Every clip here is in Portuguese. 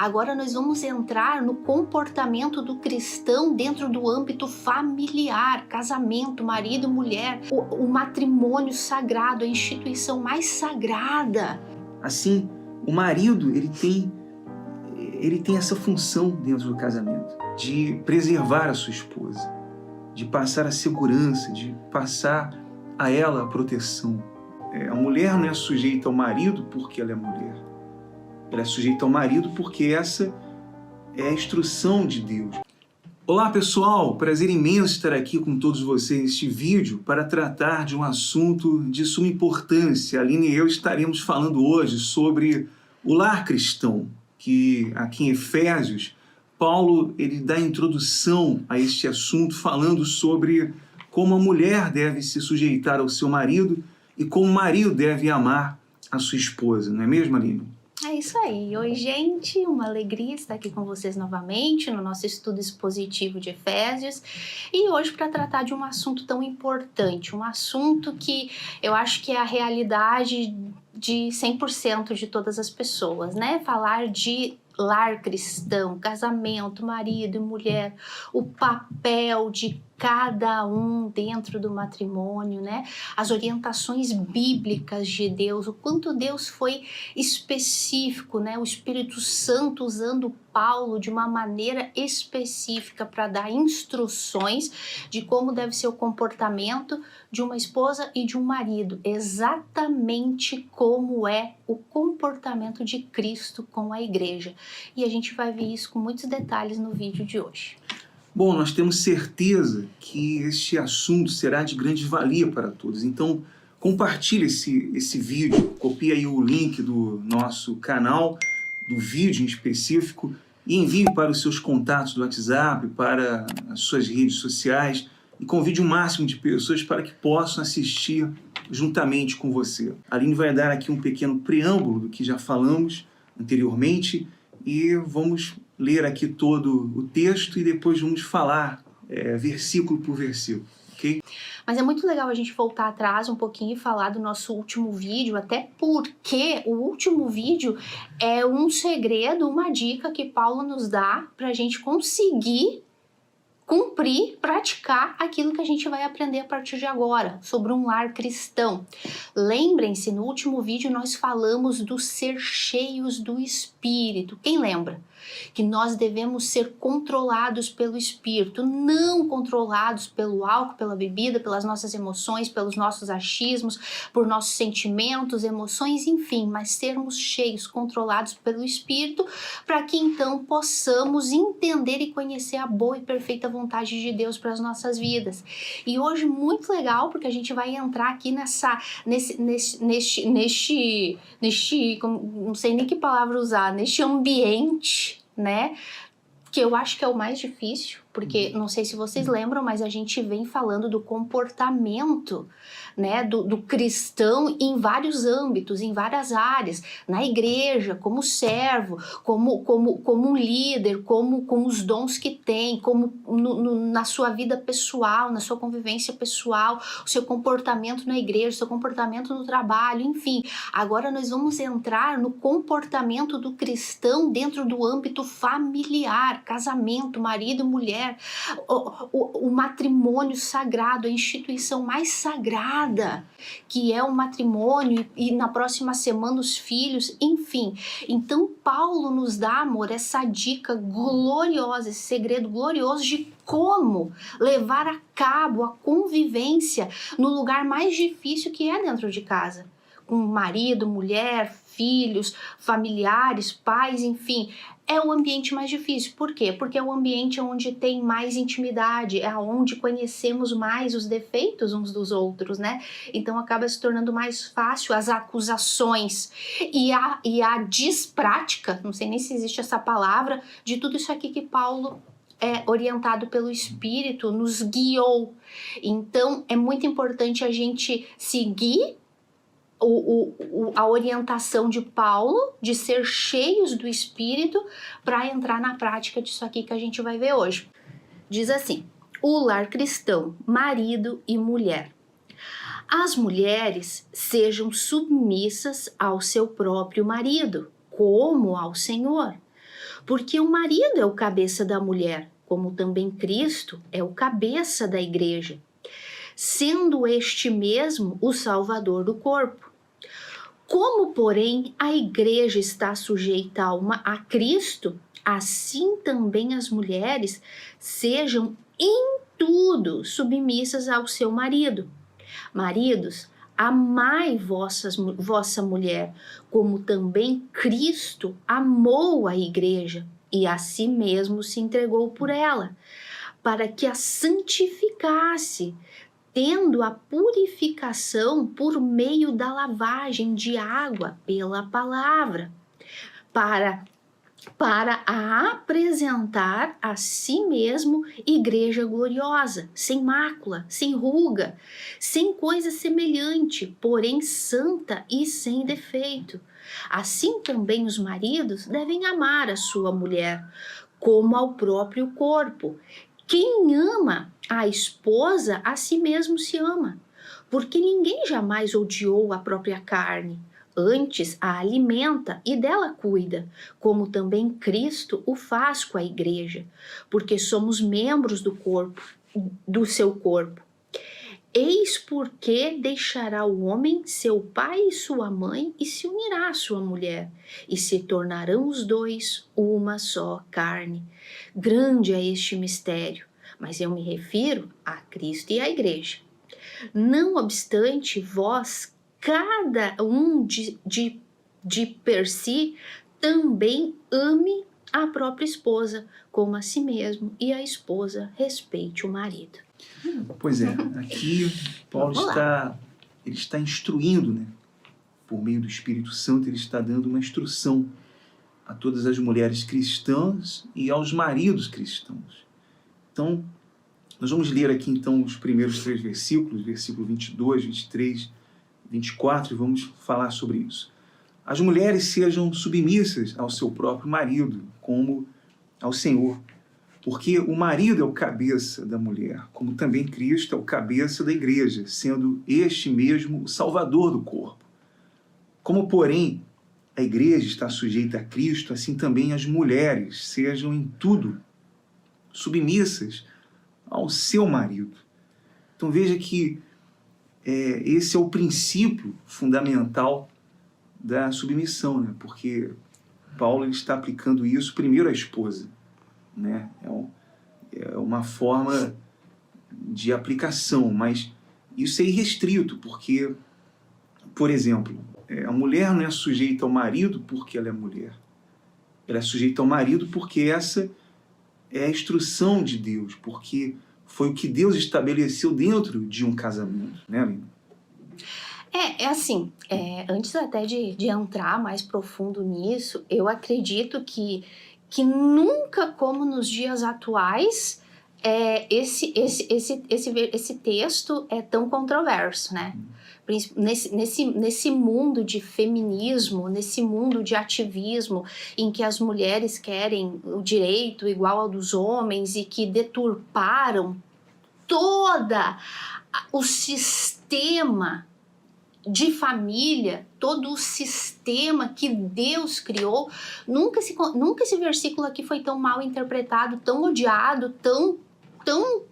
Agora nós vamos entrar no comportamento do cristão dentro do âmbito familiar, casamento, marido e mulher, o matrimônio sagrado, a instituição mais sagrada. Assim, o marido, ele tem essa função dentro do casamento, de preservar a sua esposa, de passar a segurança, de passar a ela a proteção. A mulher não é sujeita ao marido porque ela é mulher. Ela é sujeita ao marido porque essa é a instrução de Deus. Olá pessoal, prazer imenso estar aqui com todos vocês neste vídeo para tratar de um assunto de suma importância. A Aline e eu estaremos falando hoje sobre o lar cristão, que aqui em Efésios, Paulo ele dá introdução a este assunto falando sobre como a mulher deve se sujeitar ao seu marido e como o marido deve amar a sua esposa, não é mesmo, Aline? É isso aí. Oi, gente. Uma alegria estar aqui com vocês novamente no nosso estudo expositivo de Efésios. E hoje para tratar de um assunto tão importante, um assunto que eu acho que é a realidade de 100% de todas as pessoas, né? Falar de lar cristão, casamento, marido e mulher, o papel de cada um dentro do matrimônio, né? As orientações bíblicas de Deus, o quanto Deus foi específico, né? O Espírito Santo usando Paulo de uma maneira específica para dar instruções de como deve ser o comportamento de uma esposa e de um marido, exatamente como é o comportamento de Cristo com a igreja. E a gente vai ver isso com muitos detalhes no vídeo de hoje. Bom, nós temos certeza que este assunto será de grande valia para todos. Então, compartilhe esse vídeo, copie aí o link do nosso canal, do vídeo em específico, e envie para os seus contatos do WhatsApp, para as suas redes sociais, e convide o máximo de pessoas para que possam assistir juntamente com você. A Aline vai dar aqui um pequeno preâmbulo do que já falamos anteriormente, e vamos ler aqui todo o texto e depois vamos falar versículo por versículo, ok? Mas é muito legal a gente voltar atrás um pouquinho e falar do nosso último vídeo, até porque o último vídeo é um segredo, uma dica que Paulo nos dá para a gente conseguir cumprir, praticar aquilo que a gente vai aprender a partir de agora, sobre um lar cristão. Lembrem-se, no último vídeo nós falamos do ser cheios do Espírito. Quem lembra? Que nós devemos ser controlados pelo Espírito, não controlados pelo álcool, pela bebida, pelas nossas emoções, pelos nossos achismos, por nossos sentimentos, emoções, enfim, mas sermos cheios, controlados pelo Espírito, para que então possamos entender e conhecer a boa e perfeita vontade de Deus para as nossas vidas. E hoje muito legal, porque a gente vai entrar aqui não sei nem que palavra usar, neste ambiente, né? Que eu acho que é o mais difícil, porque não sei se vocês lembram, mas a gente vem falando do comportamento, né, do cristão em vários âmbitos, em várias áreas, na igreja, como servo, como um líder, com os dons que tem, como na sua vida pessoal, na sua convivência pessoal, o seu comportamento na igreja, o seu comportamento no trabalho, enfim. Agora nós vamos entrar no comportamento do cristão dentro do âmbito familiar, casamento, marido e mulher, o matrimônio sagrado, a instituição mais sagrada, que é o matrimônio, e na próxima semana os filhos, enfim. Então Paulo nos dá, amor, essa dica gloriosa, esse segredo glorioso de como levar a cabo a convivência no lugar mais difícil que é dentro de casa, com marido, mulher, filhos, familiares, pais, enfim. É o ambiente mais difícil. Por quê? Porque é o ambiente onde tem mais intimidade, é onde conhecemos mais os defeitos uns dos outros, né? Então acaba se tornando mais fácil as acusações e a disprática, não sei nem se existe essa palavra, de tudo isso aqui que Paulo, orientado pelo Espírito, nos guiou. Então é muito importante a gente seguir a orientação de Paulo, de ser cheios do Espírito, para entrar na prática disso aqui que a gente vai ver hoje. Diz assim: o lar cristão, marido e mulher. As mulheres sejam submissas ao seu próprio marido, como ao Senhor. Porque o marido é o cabeça da mulher, como também Cristo é o cabeça da igreja, sendo este mesmo o Salvador do corpo. Como, porém, a igreja está sujeita a Cristo, assim também as mulheres sejam em tudo submissas ao seu marido. Maridos, amai vossa mulher, como também Cristo amou a igreja e a si mesmo se entregou por ela, para que a santificasse, tendo a purificação por meio da lavagem de água pela palavra, para a apresentar a si mesmo igreja gloriosa, sem mácula, sem ruga, sem coisa semelhante, porém santa e sem defeito. Assim também os maridos devem amar a sua mulher, como ao próprio corpo. Quem ama a esposa, a si mesmo se ama, porque ninguém jamais odiou a própria carne. Antes a alimenta e dela cuida, como também Cristo o faz com a igreja, porque somos membros do seu corpo. Eis porque deixará o homem seu pai e sua mãe e se unirá à sua mulher, e se tornarão os dois uma só carne. Grande é este mistério, mas eu me refiro a Cristo e à igreja. Não obstante, vós, cada um de per si, também ame a própria esposa como a si mesmo, e a esposa respeite o marido. Pois é, aqui Paulo está instruindo, né? Por meio do Espírito Santo, ele está dando uma instrução a todas as mulheres cristãs e aos maridos cristãos. Então, nós vamos ler aqui então os primeiros 3 versículos, versículo 22, 23, 24, e vamos falar sobre isso. As mulheres sejam submissas ao seu próprio marido, como ao Senhor, porque o marido é o cabeça da mulher, como também Cristo é o cabeça da igreja, sendo este mesmo o Salvador do corpo. Como, porém, a igreja está sujeita a Cristo, assim também as mulheres sejam em tudo submissas ao seu marido. Então veja que esse é o princípio fundamental da submissão, né? Porque Paulo ele está aplicando isso primeiro à esposa, né? É uma forma de aplicação, mas isso é irrestrito, porque, por exemplo, a mulher não é sujeita ao marido porque ela é mulher. Ela é sujeita ao marido porque essa é a instrução de Deus, porque foi o que Deus estabeleceu dentro de um casamento, né, Aline? Assim, antes até de entrar mais profundo nisso, eu acredito que nunca como nos dias atuais esse texto é tão controverso, né? Nesse mundo de feminismo, nesse mundo de ativismo em que as mulheres querem o direito igual ao dos homens e que deturparam toda o sistema de família, todo o sistema que Deus criou, nunca esse versículo aqui foi tão mal interpretado, tão odiado, tão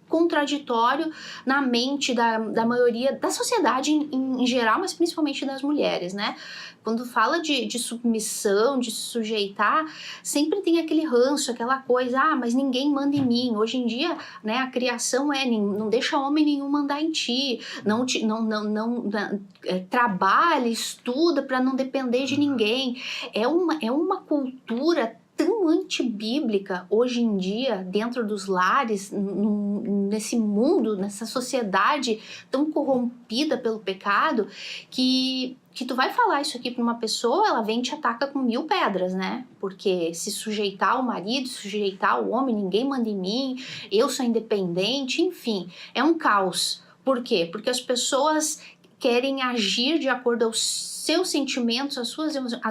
contraditório na mente da maioria da sociedade em geral, mas principalmente das mulheres, né? Quando fala de submissão, de se sujeitar, sempre tem aquele ranço, aquela coisa, mas ninguém manda em mim. Hoje em dia, né, a criação não deixa homem nenhum mandar em ti, trabalha, estuda para não depender de ninguém. É uma cultura tão antibíblica hoje em dia, dentro dos lares, nesse mundo, nessa sociedade tão corrompida pelo pecado, que tu vai falar isso aqui para uma pessoa, ela vem e te ataca com 1000 pedras, né? Porque se sujeitar ao marido, se sujeitar ao homem, ninguém manda em mim, eu sou independente, enfim, é um caos. Por quê? Porque as pessoas querem agir de acordo aos seus sentimentos, as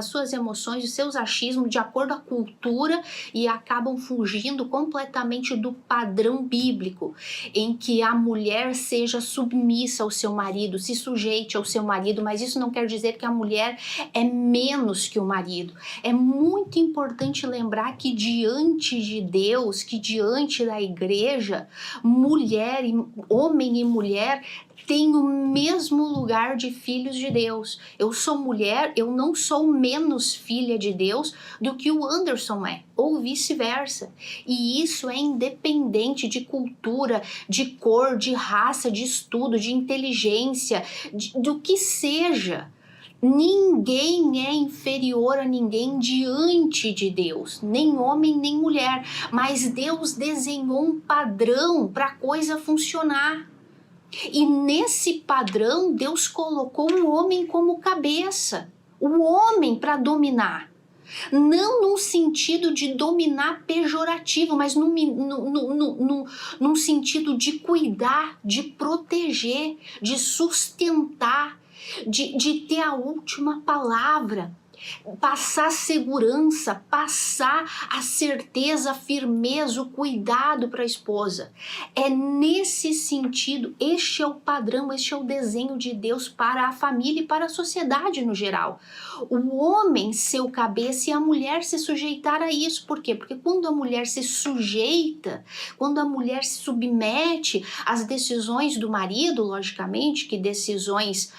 suas emoções, os seus achismos, de acordo à cultura, e acabam fugindo completamente do padrão bíblico, em que a mulher seja submissa ao seu marido, se sujeite ao seu marido, mas isso não quer dizer que a mulher é menos que o marido. É muito importante lembrar que diante de Deus, que diante da igreja, mulher, homem e mulher tem o mesmo lugar de filhos de Deus. Eu sou mulher, eu não sou menos filha de Deus do que o Anderson é, ou vice-versa. E isso é independente de cultura, de cor, de raça, de estudo, de inteligência, do que seja. Ninguém é inferior a ninguém diante de Deus, nem homem nem mulher, mas Deus desenhou um padrão para a coisa funcionar. E nesse padrão, Deus colocou o homem como cabeça, o homem para dominar. Não num sentido de dominar pejorativo, mas num sentido de cuidar, de proteger, de sustentar, de ter a última palavra. Passar segurança, passar a certeza, a firmeza, o cuidado para a esposa. É nesse sentido, este é o padrão, este é o desenho de Deus para a família e para a sociedade no geral. O homem ser o cabeça e a mulher se sujeitar a isso. Por quê? Porque quando a mulher se sujeita, quando a mulher se submete às decisões do marido, logicamente, que decisões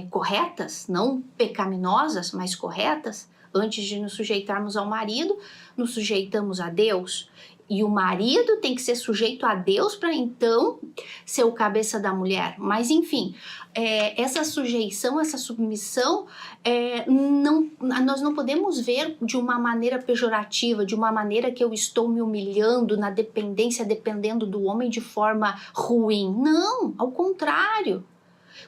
corretas, não pecaminosas, mas corretas, antes de nos sujeitarmos ao marido, nos sujeitamos a Deus. E o marido tem que ser sujeito a Deus para então ser o cabeça da mulher. Mas enfim, essa sujeição, essa submissão, nós não podemos ver de uma maneira pejorativa, de uma maneira que eu estou me humilhando na dependência, dependendo do homem de forma ruim. Não, ao contrário.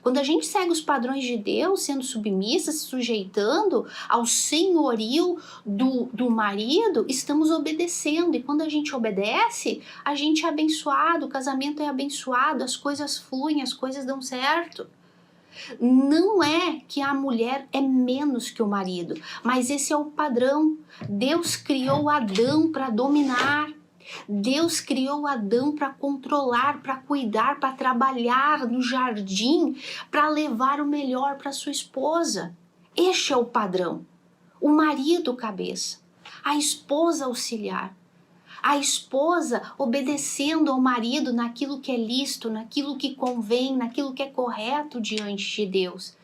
Quando a gente segue os padrões de Deus, sendo submissa, se sujeitando ao senhorio do marido, estamos obedecendo. E quando a gente obedece, a gente é abençoado, o casamento é abençoado, as coisas fluem, as coisas dão certo. Não é que a mulher é menos que o marido, mas esse é o padrão. Deus criou Adão para dominar. Deus criou Adão para controlar, para cuidar, para trabalhar no jardim, para levar o melhor para sua esposa. Este é o padrão. O marido cabeça, a esposa auxiliar, a esposa obedecendo ao marido naquilo que é lícito, naquilo que convém, naquilo que é correto diante de Deus.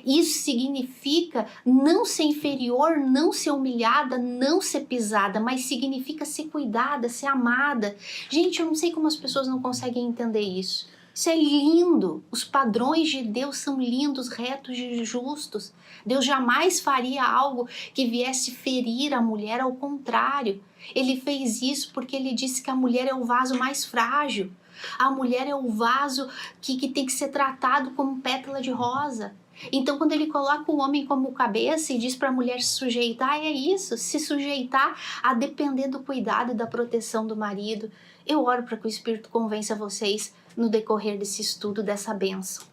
Isso significa não ser inferior, não ser humilhada, não ser pisada, mas significa ser cuidada, ser amada. Gente, eu não sei como as pessoas não conseguem entender isso. Isso é lindo. Os padrões de Deus são lindos, retos e justos. Deus jamais faria algo que viesse ferir a mulher, ao contrário. Ele fez isso porque ele disse que a mulher é o vaso mais frágil. A mulher é o vaso que tem que ser tratado como pétala de rosa. Então, quando ele coloca o homem como cabeça e diz para a mulher se sujeitar, é isso, se sujeitar a depender do cuidado e da proteção do marido. Eu oro para que o Espírito convença vocês no decorrer desse estudo, dessa bênção.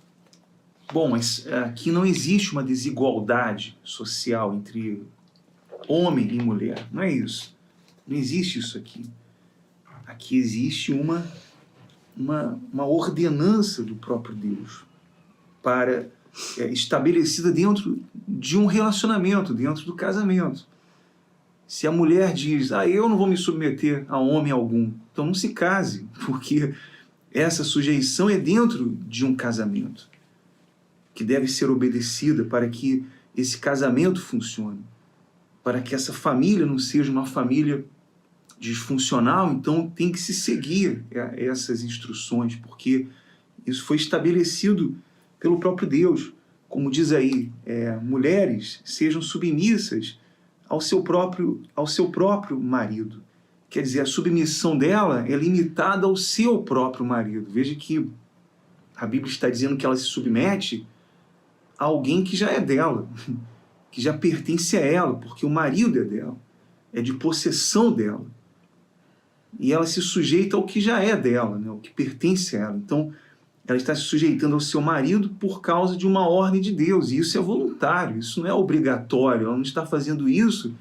Bom, mas aqui não existe uma desigualdade social entre homem e mulher, não é isso. Não existe isso aqui. Aqui existe uma ordenança do próprio Deus para estabelecida dentro de um relacionamento, dentro do casamento. Se a mulher diz, eu não vou me submeter a homem algum, então não se case, porque essa sujeição é dentro de um casamento, que deve ser obedecida para que esse casamento funcione, para que essa família não seja uma família disfuncional, então tem que se seguir essas instruções, porque isso foi estabelecido pelo próprio Deus. Como diz aí, mulheres sejam submissas ao seu próprio marido. Quer dizer, a submissão dela é limitada ao seu próprio marido. Veja que a Bíblia está dizendo que ela se submete a alguém que já é dela, que já pertence a ela, porque o marido é dela, é de possessão dela. E ela se sujeita ao que já é dela, né, ao que pertence a ela. Então, ela está se sujeitando ao seu marido por causa de uma ordem de Deus. E isso é voluntário, isso não é obrigatório. Ela não está fazendo isso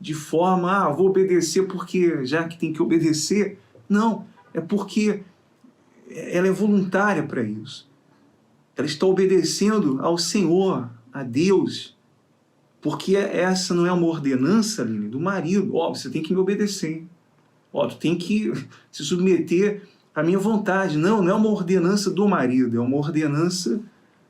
de forma, vou obedecer porque já que tem que obedecer. Não, é porque ela é voluntária para isso. Ela está obedecendo ao Senhor, a Deus, porque essa não é uma ordenança, Aline, do marido. Você tem que me obedecer. Tu tem que se submeter à minha vontade. Não é uma ordenança do marido, é uma ordenança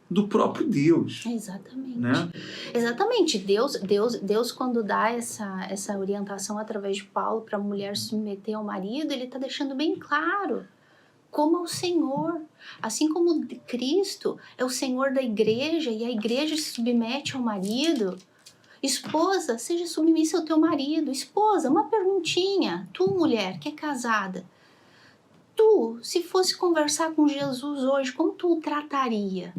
do próprio Deus. Exatamente. Né? Exatamente. Deus quando dá essa orientação através de Paulo para a mulher se submeter ao marido, ele está deixando bem claro como ao Senhor. Assim como Cristo é o Senhor da igreja e a igreja se submete ao marido. Esposa, seja submissa ao teu marido. Esposa, uma perguntinha. Tu, mulher, que é casada, tu, se fosse conversar com Jesus hoje, como tu o trataria?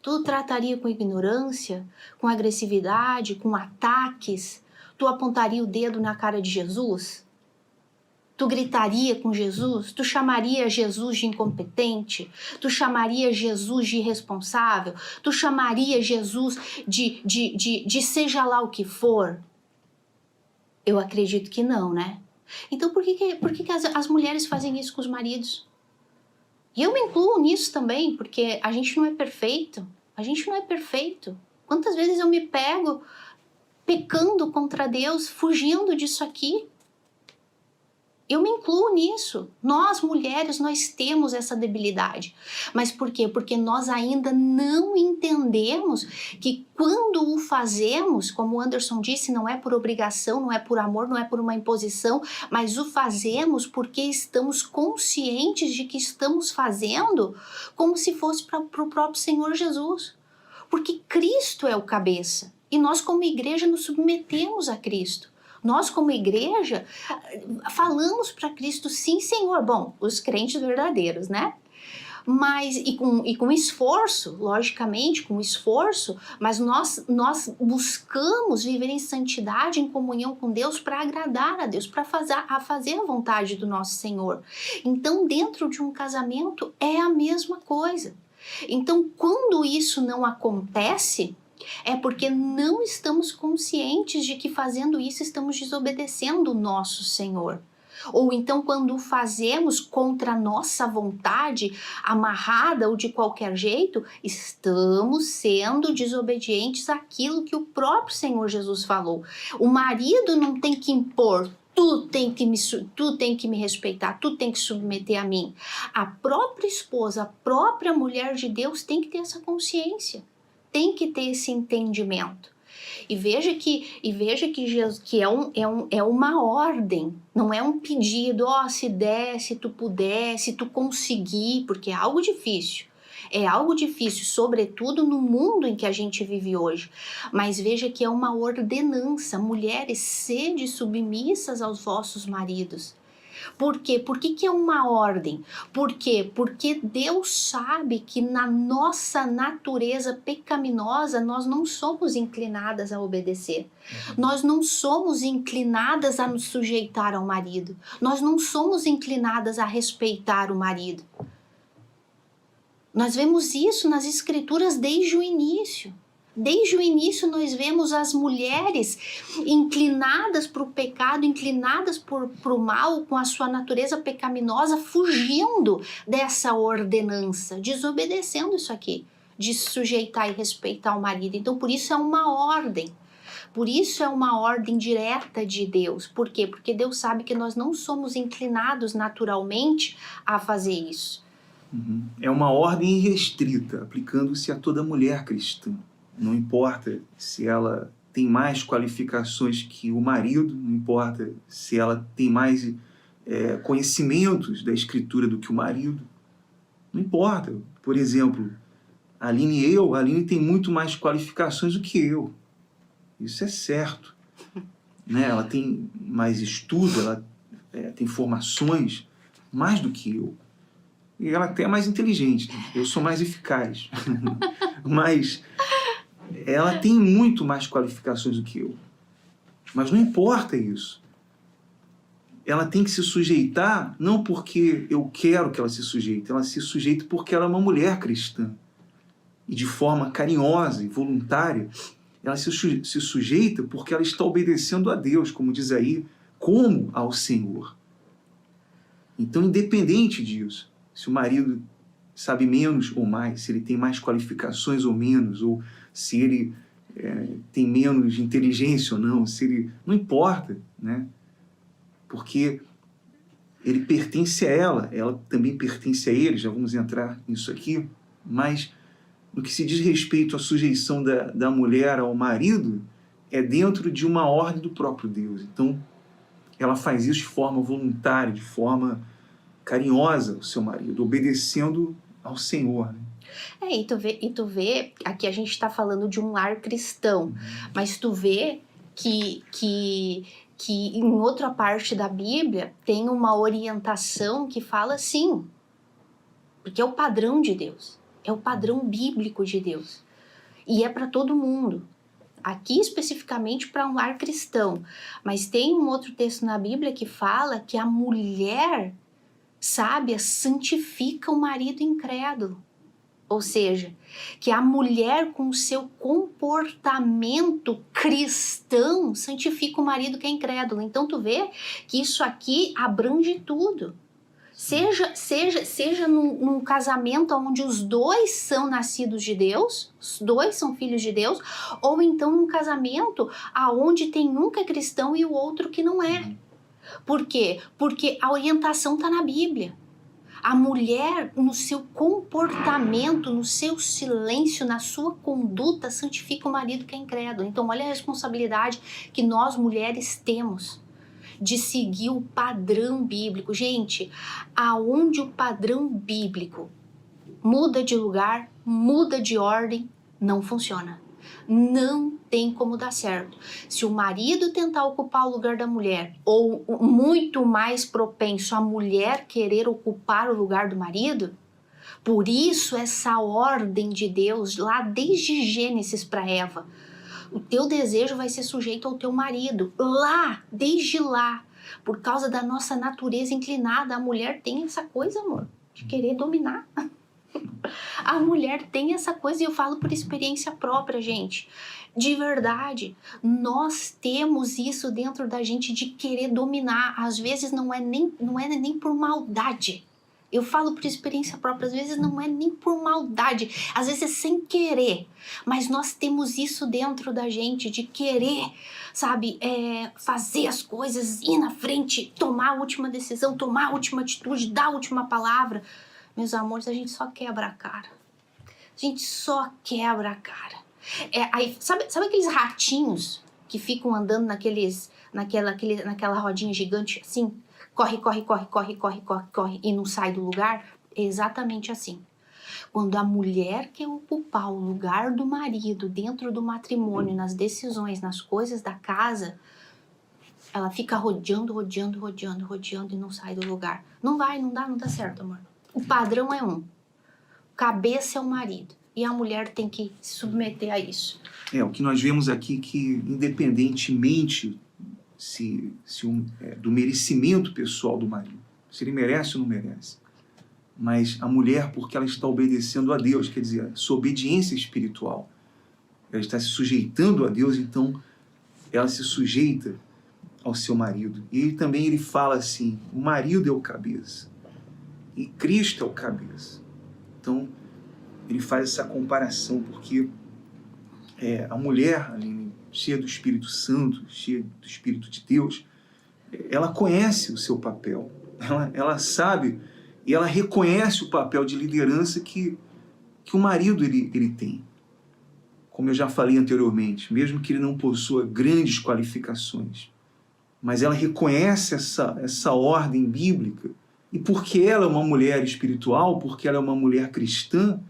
Tu o trataria com ignorância, com agressividade, com ataques? Tu apontaria o dedo na cara de Jesus? Tu gritaria com Jesus? Tu chamaria Jesus de incompetente? Tu chamaria Jesus de irresponsável? Tu chamaria Jesus de seja lá o que for? Eu acredito que não, né? Então por que as mulheres fazem isso com os maridos? E eu me incluo nisso também, porque a gente não é perfeito. A gente não é perfeito. Quantas vezes eu me pego pecando contra Deus, fugindo disso aqui? Eu me incluo nisso. Nós, mulheres, nós temos essa debilidade. Mas por quê? Porque nós ainda não entendemos que quando o fazemos, como o Anderson disse, não é por obrigação, não é por amor, não é por uma imposição, mas o fazemos porque estamos conscientes de que estamos fazendo como se fosse para o próprio Senhor Jesus. Porque Cristo é o cabeça. E nós, como igreja, nos submetemos a Cristo. Nós, como igreja, falamos para Cristo, sim, Senhor. Bom, os crentes verdadeiros, né? Mas, e com esforço, logicamente, com esforço, mas nós buscamos viver em santidade, em comunhão com Deus, para agradar a Deus, para fazer a vontade do nosso Senhor. Então, dentro de um casamento, é a mesma coisa. Então, quando isso não acontece, é porque não estamos conscientes de que fazendo isso estamos desobedecendo o nosso Senhor. Ou então quando o fazemos contra a nossa vontade, amarrada ou de qualquer jeito, estamos sendo desobedientes àquilo que o próprio Senhor Jesus falou. O marido não tem que impor, tu tem que me respeitar, tu tem que submeter a mim. A própria esposa, a própria mulher de Deus tem que ter essa consciência. Tem que ter esse entendimento. E veja que Jesus, que é uma ordem, não é um pedido, se der, se tu puder, se tu conseguir, porque é algo difícil. É algo difícil, sobretudo no mundo em que a gente vive hoje. Mas veja que é uma ordenança. Mulheres, sede submissas aos vossos maridos. Por quê? Por que é uma ordem? Por quê? Porque Deus sabe que na nossa natureza pecaminosa nós não somos inclinadas a obedecer. Nós não somos inclinadas a nos sujeitar ao marido. Nós não somos inclinadas a respeitar o marido. Nós vemos isso nas Escrituras desde o início. Desde o início nós vemos as mulheres inclinadas para o pecado, inclinadas para o mal, com a sua natureza pecaminosa, fugindo dessa ordenança, desobedecendo isso aqui, de sujeitar e respeitar o marido. Então por isso é uma ordem. Por isso é uma ordem direta de Deus. Por quê? Porque Deus sabe que nós não somos inclinados naturalmente a fazer isso. É uma ordem irrestrita, aplicando-se a toda mulher cristã. Não importa se ela tem mais qualificações que o marido, não importa se ela tem mais conhecimentos da Escritura do que o marido. Não importa. Por exemplo, a Aline tem muito mais qualificações do que eu. Isso é certo. Né? Ela tem mais estudo, ela tem formações mais do que eu. E ela até é mais inteligente. Eu sou mais eficaz. Mas ela tem muito mais qualificações do que eu. Mas não importa isso. ela tem que se sujeitar não porque eu quero que ela se sujeite, ela se sujeita porque ela é uma mulher cristã. E de forma carinhosa e voluntária, ela se sujeita porque ela está obedecendo a Deus, como diz aí, como ao Senhor. Então, independente disso, se o marido sabe menos ou mais, se ele tem mais qualificações ou menos, ou se ele tem menos inteligência ou não, se ele... não importa, né? Porque ele pertence a ela também pertence a ele, já vamos entrar nisso aqui, mas no que se diz respeito à sujeição da mulher ao marido, é dentro de uma ordem do próprio Deus. Então, ela faz isso de forma voluntária, de forma carinhosa ao seu marido, obedecendo ao Senhor, né? E tu vê, aqui a gente está falando de um lar cristão, mas tu vê que em outra parte da Bíblia tem uma orientação que fala assim, porque é o padrão de Deus, é o padrão bíblico de Deus, e é para todo mundo. Aqui especificamente para um lar cristão, mas tem um outro texto na Bíblia que fala que a mulher sábia santifica o marido incrédulo. Ou seja, que a mulher com o seu comportamento cristão santifica o marido que é incrédulo. Então tu vê que isso aqui abrange tudo. Seja num casamento onde os dois são nascidos de Deus, os dois são filhos de Deus, ou então num casamento onde tem um que é cristão e o outro que não é. Por quê? Porque a orientação está na Bíblia. A mulher, no seu comportamento, no seu silêncio, na sua conduta, santifica o marido que é incrédulo. Então, olha a responsabilidade que nós mulheres temos de seguir o padrão bíblico. Gente, aonde o padrão bíblico muda de lugar, muda de ordem, não funciona. Não tem como dar certo. Se o marido tentar ocupar o lugar da mulher, ou muito mais propenso a mulher querer ocupar o lugar do marido, por isso essa ordem de Deus, lá desde Gênesis para Eva, o teu desejo vai ser sujeito ao teu marido, lá, desde lá, por causa da nossa natureza inclinada. A mulher tem essa coisa, amor, de querer dominar. A mulher tem essa coisa, e eu falo por experiência própria, gente. De verdade, nós temos isso dentro da gente de querer dominar. Às vezes não é nem por maldade. Eu falo por experiência própria, às vezes não é nem por maldade, às vezes é sem querer. Mas nós temos isso dentro da gente de querer, sabe, fazer as coisas, ir na frente, tomar a última decisão, tomar a última atitude, dar a última palavra. Meus amores, a gente só quebra a cara. A gente só quebra a cara. Sabe aqueles ratinhos que ficam andando naquela rodinha gigante assim? Corre, corre, corre, corre, corre, corre, corre e não sai do lugar? É exatamente assim. Quando a mulher quer ocupar o lugar do marido dentro do matrimônio, nas decisões, nas coisas da casa, ela fica rodeando, rodeando, rodeando, rodeando e não sai do lugar. Não dá certo, amor. O padrão é um. Cabeça é o marido. E a mulher tem que se submeter a isso. O que nós vemos aqui que, independentemente do merecimento pessoal do marido, se ele merece ou não merece, mas a mulher, porque ela está obedecendo a Deus, quer dizer, sua obediência espiritual, ela está se sujeitando a Deus, então ela se sujeita ao seu marido. E ele fala assim, o marido é o cabeça. E Cristo é o cabeça. Então, ele faz essa comparação, porque a mulher, Aline, cheia do Espírito Santo, cheia do Espírito de Deus, ela conhece o seu papel. Ela sabe e ela reconhece o papel de liderança que o marido ele tem. Como eu já falei anteriormente, mesmo que ele não possua grandes qualificações, mas ela reconhece essa ordem bíblica. E porque ela é uma mulher espiritual, porque ela é uma mulher cristã,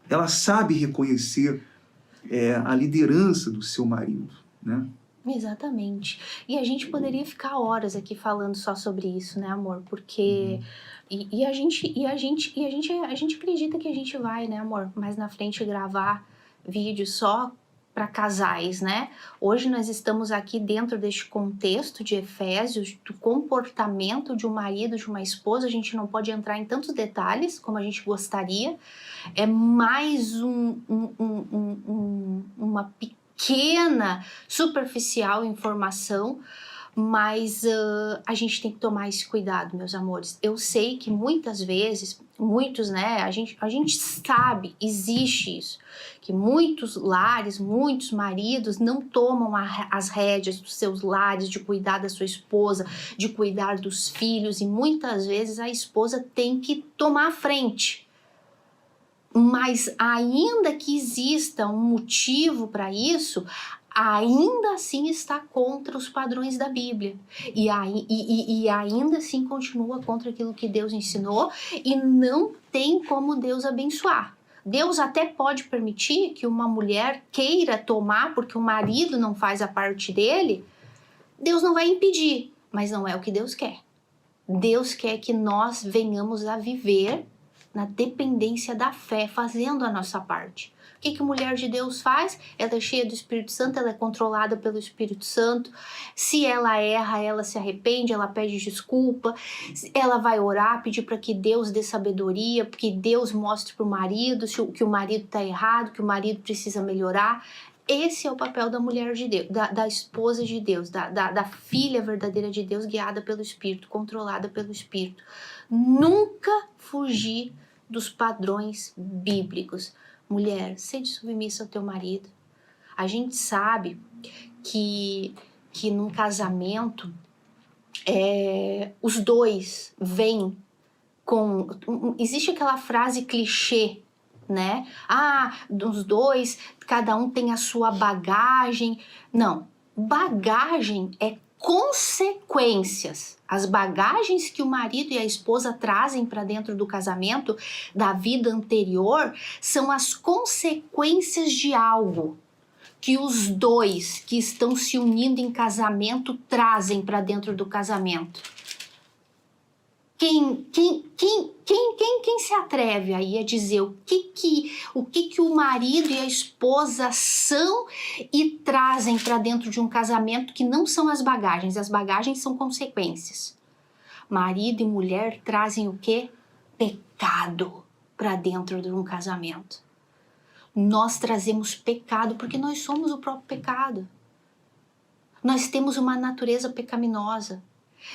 ela sabe reconhecer a liderança do seu marido, né? Exatamente. E a gente poderia ficar horas aqui falando só sobre isso, né, amor? Porque a gente acredita que a gente vai, né, amor, mais na frente gravar vídeo só para casais, né? Hoje nós estamos aqui dentro deste contexto de Efésios, do comportamento de um marido, de uma esposa. A gente não pode entrar em tantos detalhes como a gente gostaria. É mais uma pequena, superficial informação, mas a gente tem que tomar esse cuidado, meus amores. Eu sei que muitas vezes, muitos, né, a gente sabe, existe isso, que muitos lares, muitos maridos não tomam as rédeas dos seus lares, de cuidar da sua esposa, de cuidar dos filhos, e muitas vezes a esposa tem que tomar a frente. Mas ainda que exista um motivo para isso, ainda assim está contra os padrões da Bíblia. E ainda assim continua contra aquilo que Deus ensinou e não tem como Deus abençoar. Deus até pode permitir que uma mulher queira tomar porque o marido não faz a parte dele. Deus não vai impedir, mas não é o que Deus quer. Deus quer que nós venhamos a viver na dependência da fé, fazendo a nossa parte. O que a mulher de Deus faz? Ela é cheia do Espírito Santo, ela é controlada pelo Espírito Santo. Se ela erra, ela se arrepende, ela pede desculpa, ela vai orar, pedir para que Deus dê sabedoria, que Deus mostre para o marido que o marido está errado, que o marido precisa melhorar. Esse é o papel da mulher de Deus, da esposa de Deus, da filha verdadeira de Deus, guiada pelo Espírito, controlada pelo Espírito. Nunca fugir dos padrões bíblicos. Mulher, seja submissa ao teu marido. A gente sabe que num casamento os dois vêm com... Existe aquela frase clichê, né? Dos dois, cada um tem a sua bagagem. Não, bagagem é consequências. As bagagens que o marido e a esposa trazem para dentro do casamento da vida anterior são as consequências de algo que os dois que estão se unindo em casamento trazem para dentro do casamento. Quem se atreve aí a dizer o que o marido e a esposa são e trazem para dentro de um casamento que não são as bagagens são consequências. Marido e mulher trazem o quê? Pecado para dentro de um casamento. Nós trazemos pecado porque nós somos o próprio pecado. Nós temos uma natureza pecaminosa.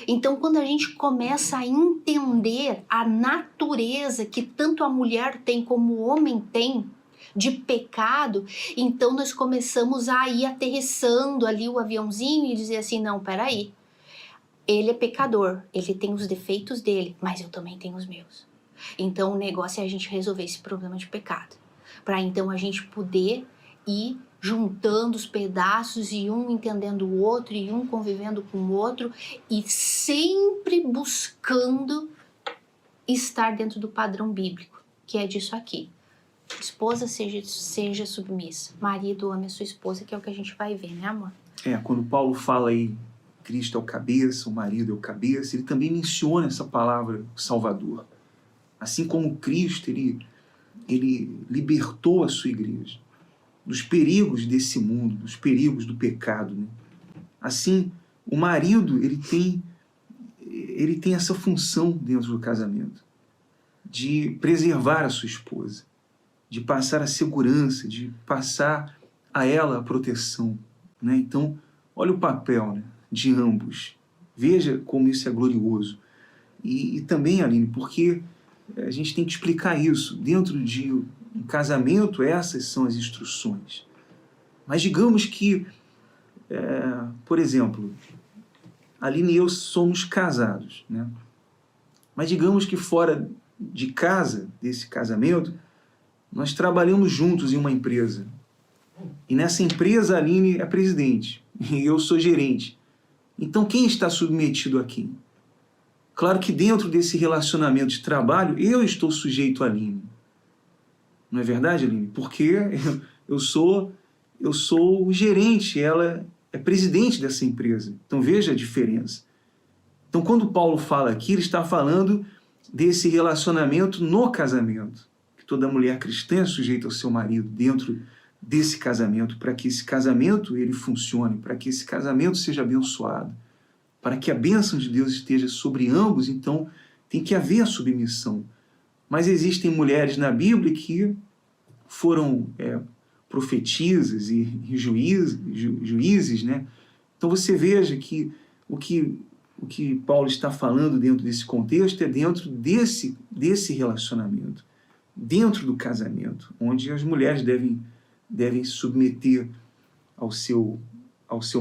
Então, quando a gente começa a entender a natureza que tanto a mulher tem como o homem tem de pecado, então nós começamos a ir aterrissando ali o aviãozinho e dizer assim, não, peraí, ele é pecador, ele tem os defeitos dele, mas eu também tenho os meus. Então, o negócio é a gente resolver esse problema de pecado, para então a gente poder ir juntando os pedaços e um entendendo o outro e um convivendo com o outro e sempre buscando estar dentro do padrão bíblico, que é disso aqui. Esposa seja submissa, marido ame a sua esposa, que é o que a gente vai ver, né, amor? Quando Paulo fala aí, Cristo é o cabeça, o marido é o cabeça, ele também menciona essa palavra Salvador. Assim como Cristo, ele libertou a sua igreja dos perigos desse mundo, dos perigos do pecado, né? Assim, o marido, ele tem essa função dentro do casamento, de preservar a sua esposa, de passar a segurança, de passar a ela a proteção, né? Então, olha o papel, né, de ambos. Veja como isso é glorioso. E também, Aline, porque a gente tem que explicar isso. Dentro de um casamento, essas são as instruções. Mas digamos que, por exemplo, Aline e eu somos casados, né? Mas digamos que fora de casa, desse casamento, nós trabalhamos juntos em uma empresa. E nessa empresa, a Aline é presidente e eu sou gerente. Então, quem está submetido a quem? Claro que dentro desse relacionamento de trabalho, eu estou sujeito a Aline. Não é verdade, Aline? Porque eu sou o gerente, ela é presidente dessa empresa. Então veja a diferença. Então quando Paulo fala aqui, ele está falando desse relacionamento no casamento. Que toda mulher cristã é sujeita ao seu marido dentro desse casamento, para que esse casamento ele funcione, para que esse casamento seja abençoado, para que a bênção de Deus esteja sobre ambos, então tem que haver a submissão. Mas existem mulheres na Bíblia que foram profetisas e juízes, né? Então você veja que o que Paulo está falando dentro desse contexto é dentro desse relacionamento, dentro do casamento, onde as mulheres devem se submeter ao seu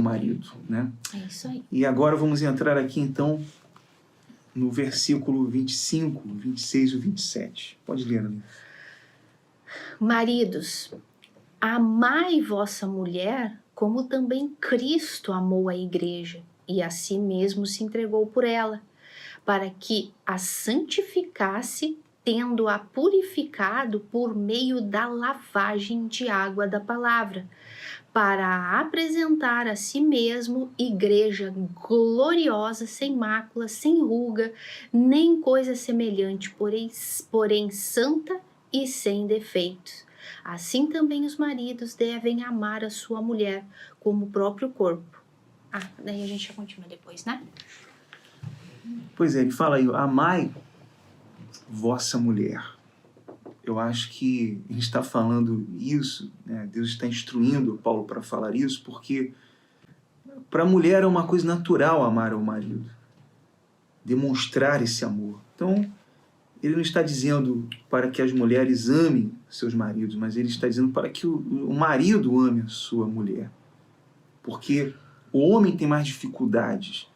marido, né? É isso aí. E agora vamos entrar aqui então no versículo 25, 26 e 27. Pode ler, Ana. Maridos, amai vossa mulher, como também Cristo amou a igreja, e a si mesmo se entregou por ela, para que a santificasse, tendo-a purificado por meio da lavagem de água da palavra, para apresentar a si mesmo igreja gloriosa, sem mácula, sem ruga, nem coisa semelhante, porém santa e sem defeitos. Assim também os maridos devem amar a sua mulher como o próprio corpo. Daí a gente já continua depois, né? Pois é, ele fala aí, amai vossa mulher. Eu acho que a gente está falando isso, né? Deus está instruindo Paulo para falar isso, porque para a mulher é uma coisa natural amar ao marido, demonstrar esse amor. Então, ele não está dizendo para que as mulheres amem seus maridos, mas ele está dizendo para que o marido ame a sua mulher. Porque o homem tem mais dificuldades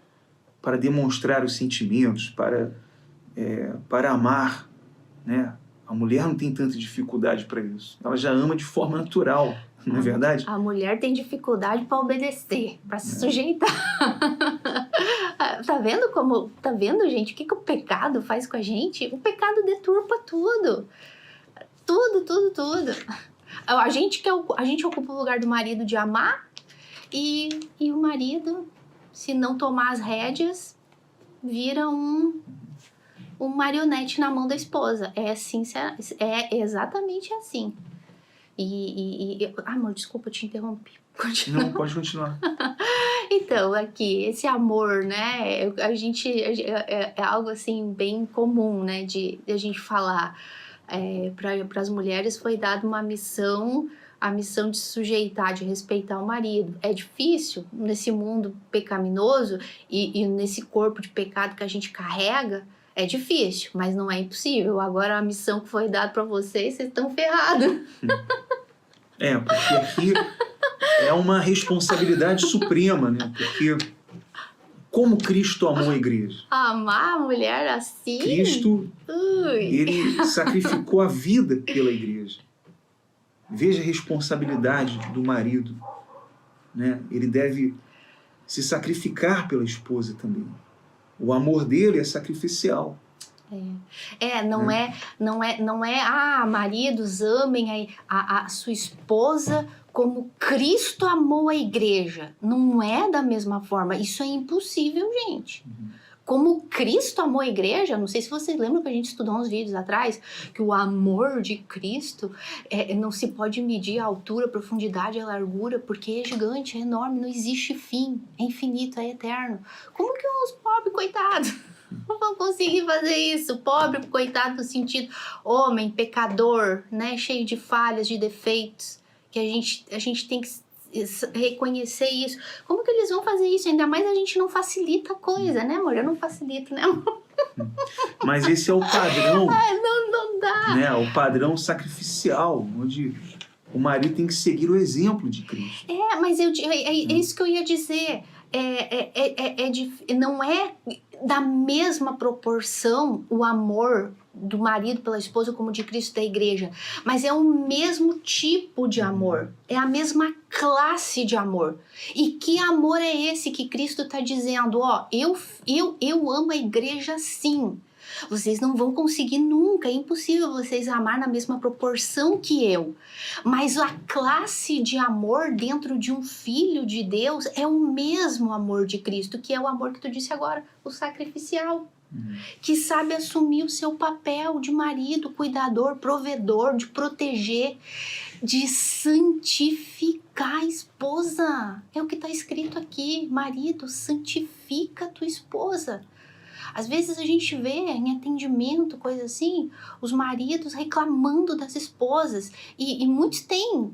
para demonstrar os sentimentos, para amar, né? A mulher não tem tanta dificuldade para isso. Ela já ama de forma natural, não é verdade? A mulher tem dificuldade para obedecer, para se sujeitar. Tá vendo, gente? O que o pecado faz com a gente? O pecado deturpa tudo. Tudo. A gente ocupa o lugar do marido de amar e o marido, se não tomar as rédeas, vira um marionete na mão da esposa. É exatamente assim. Amor, desculpa, eu te interrompi. Continua. Não, pode continuar. Então, aqui, esse amor, né? É algo assim bem comum, né? De a gente falar. Para as mulheres foi dada uma missão, a missão de se sujeitar, de respeitar o marido. É difícil nesse mundo pecaminoso e nesse corpo de pecado que a gente carrega. É difícil, mas não é impossível. Agora a missão que foi dada para vocês estão ferrados. Porque aqui é uma responsabilidade suprema, né? Porque como Cristo amou a igreja? Amar a mulher assim? Cristo, ele sacrificou a vida pela igreja. Veja a responsabilidade do marido, né? Ele deve se sacrificar pela esposa também. O amor dele é sacrificial. Não é, maridos, amem a sua esposa como Cristo amou a igreja. Não é da mesma forma. Isso é impossível, gente. Como Cristo amou a igreja, não sei se vocês lembram que a gente estudou uns vídeos atrás, que o amor de Cristo não se pode medir a altura, a profundidade, a largura, porque é gigante, é enorme, não existe fim, é infinito, é eterno. Como que os pobres, coitados, não vão conseguir fazer isso? Pobre, coitado no sentido homem, pecador, né, cheio de falhas, de defeitos, que a gente tem que reconhecer isso. Como que eles vão fazer isso? Ainda mais a gente não facilita a coisa, né, amor? Eu não facilito, né, amor? Mas esse é o padrão. Não dá. Né? O padrão sacrificial, onde o marido tem que seguir o exemplo de Cristo. Mas é isso que eu ia dizer. Não é da mesma proporção o amor do marido pela esposa como de Cristo da igreja, mas é o mesmo tipo de amor, é a mesma classe de amor. E que amor é esse que Cristo está dizendo? Eu amo a igreja sim, Vocês não vão conseguir nunca, é impossível vocês amar na mesma proporção que eu. Mas a classe de amor dentro de um filho de Deus é o mesmo amor de Cristo, que é o amor que tu disse agora, o sacrificial. Que sabe assumir o seu papel de marido, cuidador, provedor, de proteger, de santificar a esposa. É o que está escrito aqui, marido, santifica a tua esposa. Às vezes a gente vê em atendimento, coisa assim, os maridos reclamando das esposas. E muitos têm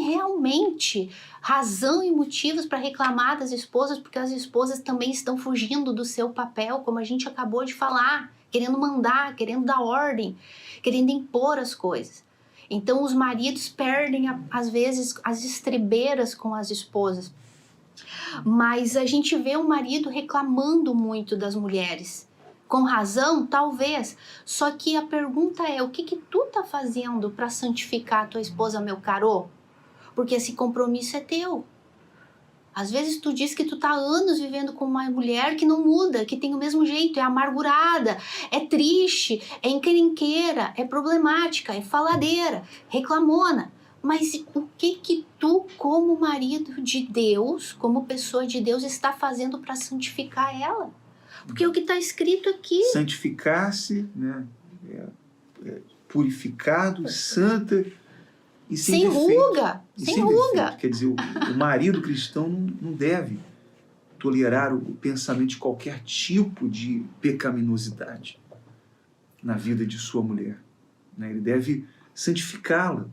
realmente razão e motivos para reclamar das esposas, porque as esposas também estão fugindo do seu papel, como a gente acabou de falar, querendo mandar, querendo dar ordem, querendo impor as coisas. Então os maridos perdem, às vezes, as estribeiras com as esposas. Mas a gente vê o marido reclamando muito das mulheres. Com razão, talvez. Só que a pergunta é, o que tu tá fazendo para santificar a tua esposa, meu caro? Porque esse compromisso é teu. Às vezes tu diz que tu tá há anos vivendo com uma mulher que não muda, que tem o mesmo jeito, é amargurada, é triste, é encrenqueira, é problemática, é faladeira, reclamona. Mas o que tu, como marido de Deus, como pessoa de Deus, está fazendo para santificar ela? Porque é o que está escrito aqui. Santificar-se, né? Purificado, santa e sem ruga. Sem ruga. Quer dizer, o marido cristão não deve tolerar o pensamento de qualquer tipo de pecaminosidade na vida de sua mulher. Né? Ele deve santificá-la.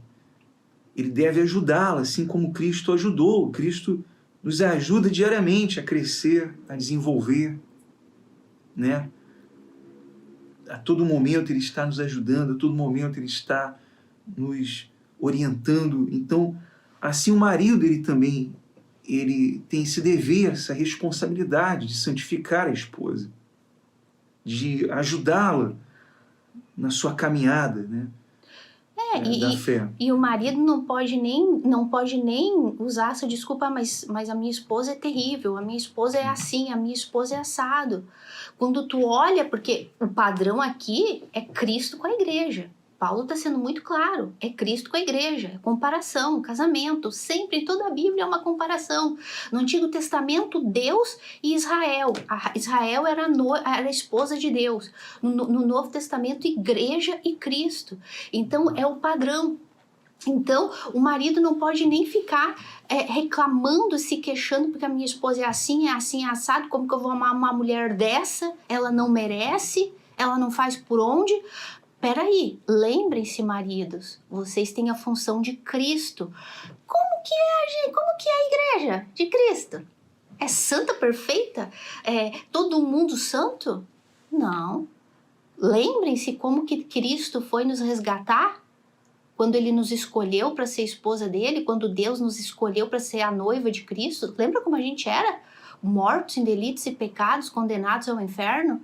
Ele deve ajudá-la, assim como Cristo ajudou. Cristo nos ajuda diariamente a crescer, a desenvolver, né? A todo momento Ele está nos ajudando, a todo momento Ele está nos orientando. Então, assim o marido, ele tem esse dever, essa responsabilidade de santificar a esposa, de ajudá-la na sua caminhada, né? Da fé. E o marido não pode nem usar essa desculpa, mas a minha esposa é terrível, a minha esposa é assim, a minha esposa é assado. Quando tu olha, porque o padrão aqui é Cristo com a igreja. Paulo está sendo muito claro, é Cristo com a igreja, é comparação, casamento, sempre em toda a Bíblia é uma comparação. No Antigo Testamento, Deus e Israel. Israel era a esposa de Deus. No Novo Testamento, igreja e Cristo. Então, é o padrão. Então, o marido não pode nem ficar reclamando, se queixando, porque a minha esposa é assim, é assado, como que eu vou amar uma mulher dessa? Ela não merece, ela não faz por onde... Peraí, lembrem-se, maridos, vocês têm a função de Cristo. Como que é a igreja de Cristo? É santa, perfeita? É todo mundo santo? Não. Lembrem-se como que Cristo foi nos resgatar? Quando Ele nos escolheu para ser esposa dele, quando Deus nos escolheu para ser a noiva de Cristo. Lembra como a gente era? Mortos em delitos e pecados, condenados ao inferno?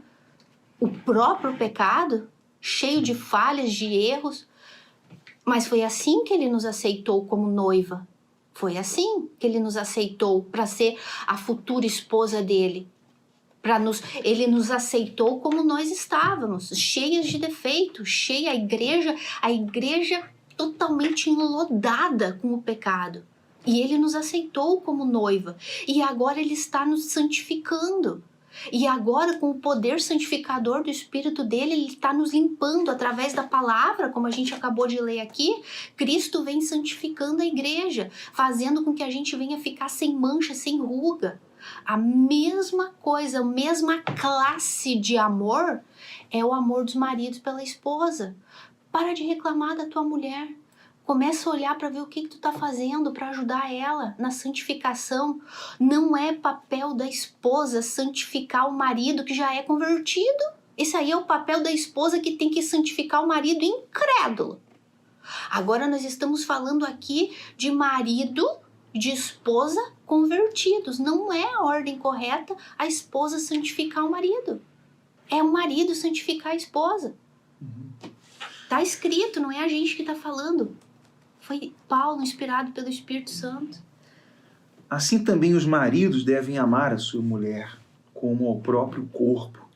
O próprio pecado... cheio de falhas, de erros, mas foi assim que Ele nos aceitou como noiva. Foi assim que Ele nos aceitou para ser a futura esposa dele. Ele nos aceitou como nós estávamos, cheias de defeitos, a igreja totalmente enlodada com o pecado. E Ele nos aceitou como noiva. E agora Ele está nos santificando. E agora, com o poder santificador do Espírito dele, Ele está nos limpando através da palavra, como a gente acabou de ler aqui. Cristo vem santificando a igreja, fazendo com que a gente venha ficar sem mancha, sem ruga. A mesma coisa, a mesma classe de amor é o amor dos maridos pela esposa. Para de reclamar da tua mulher. Começa a olhar para ver o que tu está fazendo para ajudar ela na santificação. Não é papel da esposa santificar o marido que já é convertido. Esse aí é o papel da esposa que tem que santificar o marido incrédulo. Agora nós estamos falando aqui de marido, de esposa convertidos. Não é a ordem correta a esposa santificar o marido. É o marido santificar a esposa. Está escrito, não é a gente que está falando. Foi Paulo, inspirado pelo Espírito Santo. Assim também os maridos devem amar a sua mulher como ao próprio corpo.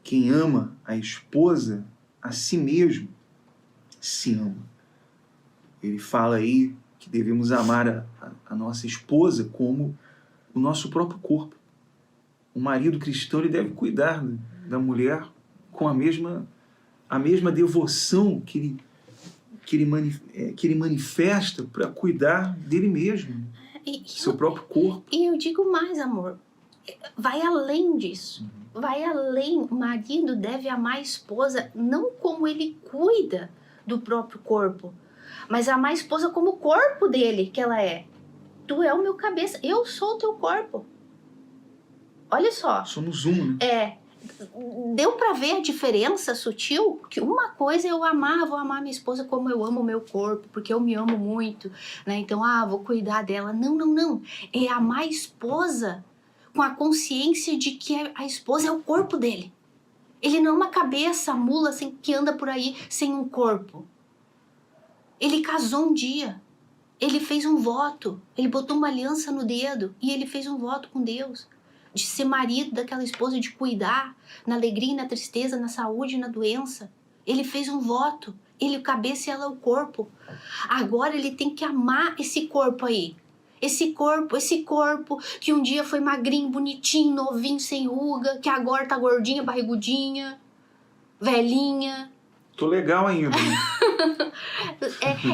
quem ama a esposa, a si mesmo se ama. Ele fala aí que devemos amar a nossa esposa como o nosso próprio corpo. O marido cristão, ele deve cuidar da mulher com a mesma devoção que ele manifesta para cuidar dele mesmo, seu próprio corpo. E eu digo mais, amor, vai além disso. Vai além. O marido deve amar a esposa não como ele cuida do próprio corpo, mas amar a esposa como o corpo dele, que ela é. Tu é o meu cabeça, eu sou o teu corpo. Olha só. Somos um, né? Deu pra ver a diferença sutil? Que uma coisa é eu vou amar minha esposa como eu amo o meu corpo, porque eu me amo muito, né? Então, vou cuidar dela. Não. É amar a esposa com a consciência de que a esposa é o corpo dele. Ele não é uma cabeça mula assim, que anda por aí sem um corpo. Ele casou um dia. Ele fez um voto. Ele botou uma aliança no dedo e ele fez um voto com Deus. De ser marido daquela esposa, de cuidar na alegria e na tristeza, na saúde e na doença. Ele fez um voto. Ele é o cabeça e ela é o corpo. Agora ele tem que amar esse corpo aí. Esse corpo que um dia foi magrinho, bonitinho, novinho, sem ruga, que agora tá gordinha, barrigudinha, velhinha. Tô legal ainda, né?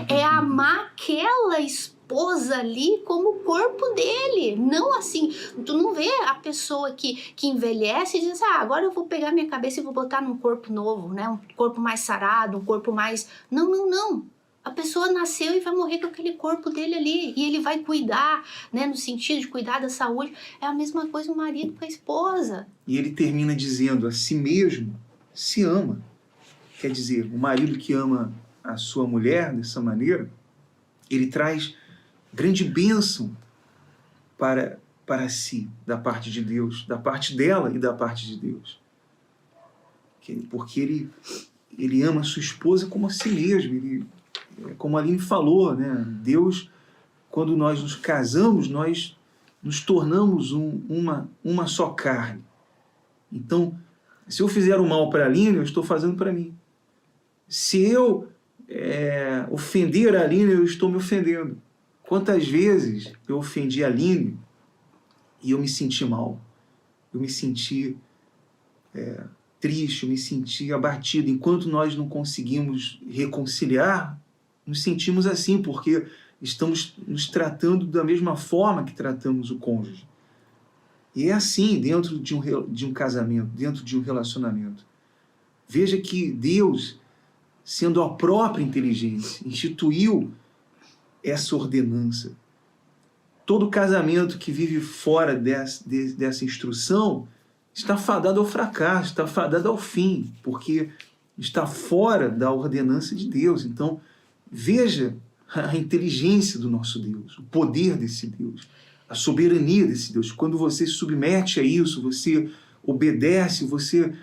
É amar aquela esposa ali como o corpo dele. Não assim, tu não vê a pessoa que envelhece e diz assim, agora eu vou pegar minha cabeça e vou botar num corpo novo, né? Um corpo mais sarado, um corpo mais... Não. A pessoa nasceu e vai morrer com aquele corpo dele ali. E ele vai cuidar, né? No sentido de cuidar da saúde. É a mesma coisa o marido com a esposa. E ele termina dizendo, a si mesmo se ama. Quer dizer, o marido que ama a sua mulher dessa maneira, ele traz grande bênção para si, da parte de Deus, da parte dela e da parte de Deus. Porque ele ama a sua esposa como a si mesmo. Como a Aline falou, né? Deus, quando nós nos casamos, nós nos tornamos uma só carne. Então, se eu fizer o mal para a Aline, eu estou fazendo para mim. Se eu ofender a Aline, eu estou me ofendendo. Quantas vezes eu ofendi a Aline e eu me senti mal? Eu me senti triste, eu me senti abatido. Enquanto nós não conseguimos reconciliar, nos sentimos assim, porque estamos nos tratando da mesma forma que tratamos o cônjuge. E é assim dentro de um casamento, dentro de um relacionamento. Veja que Deus, sendo a própria inteligência, instituiu essa ordenança. Todo casamento que vive fora dessa instrução está fadado ao fracasso, está fadado ao fim, porque está fora da ordenança de Deus. Então, veja a inteligência do nosso Deus, o poder desse Deus, a soberania desse Deus. Quando você se submete a isso, você obedece, você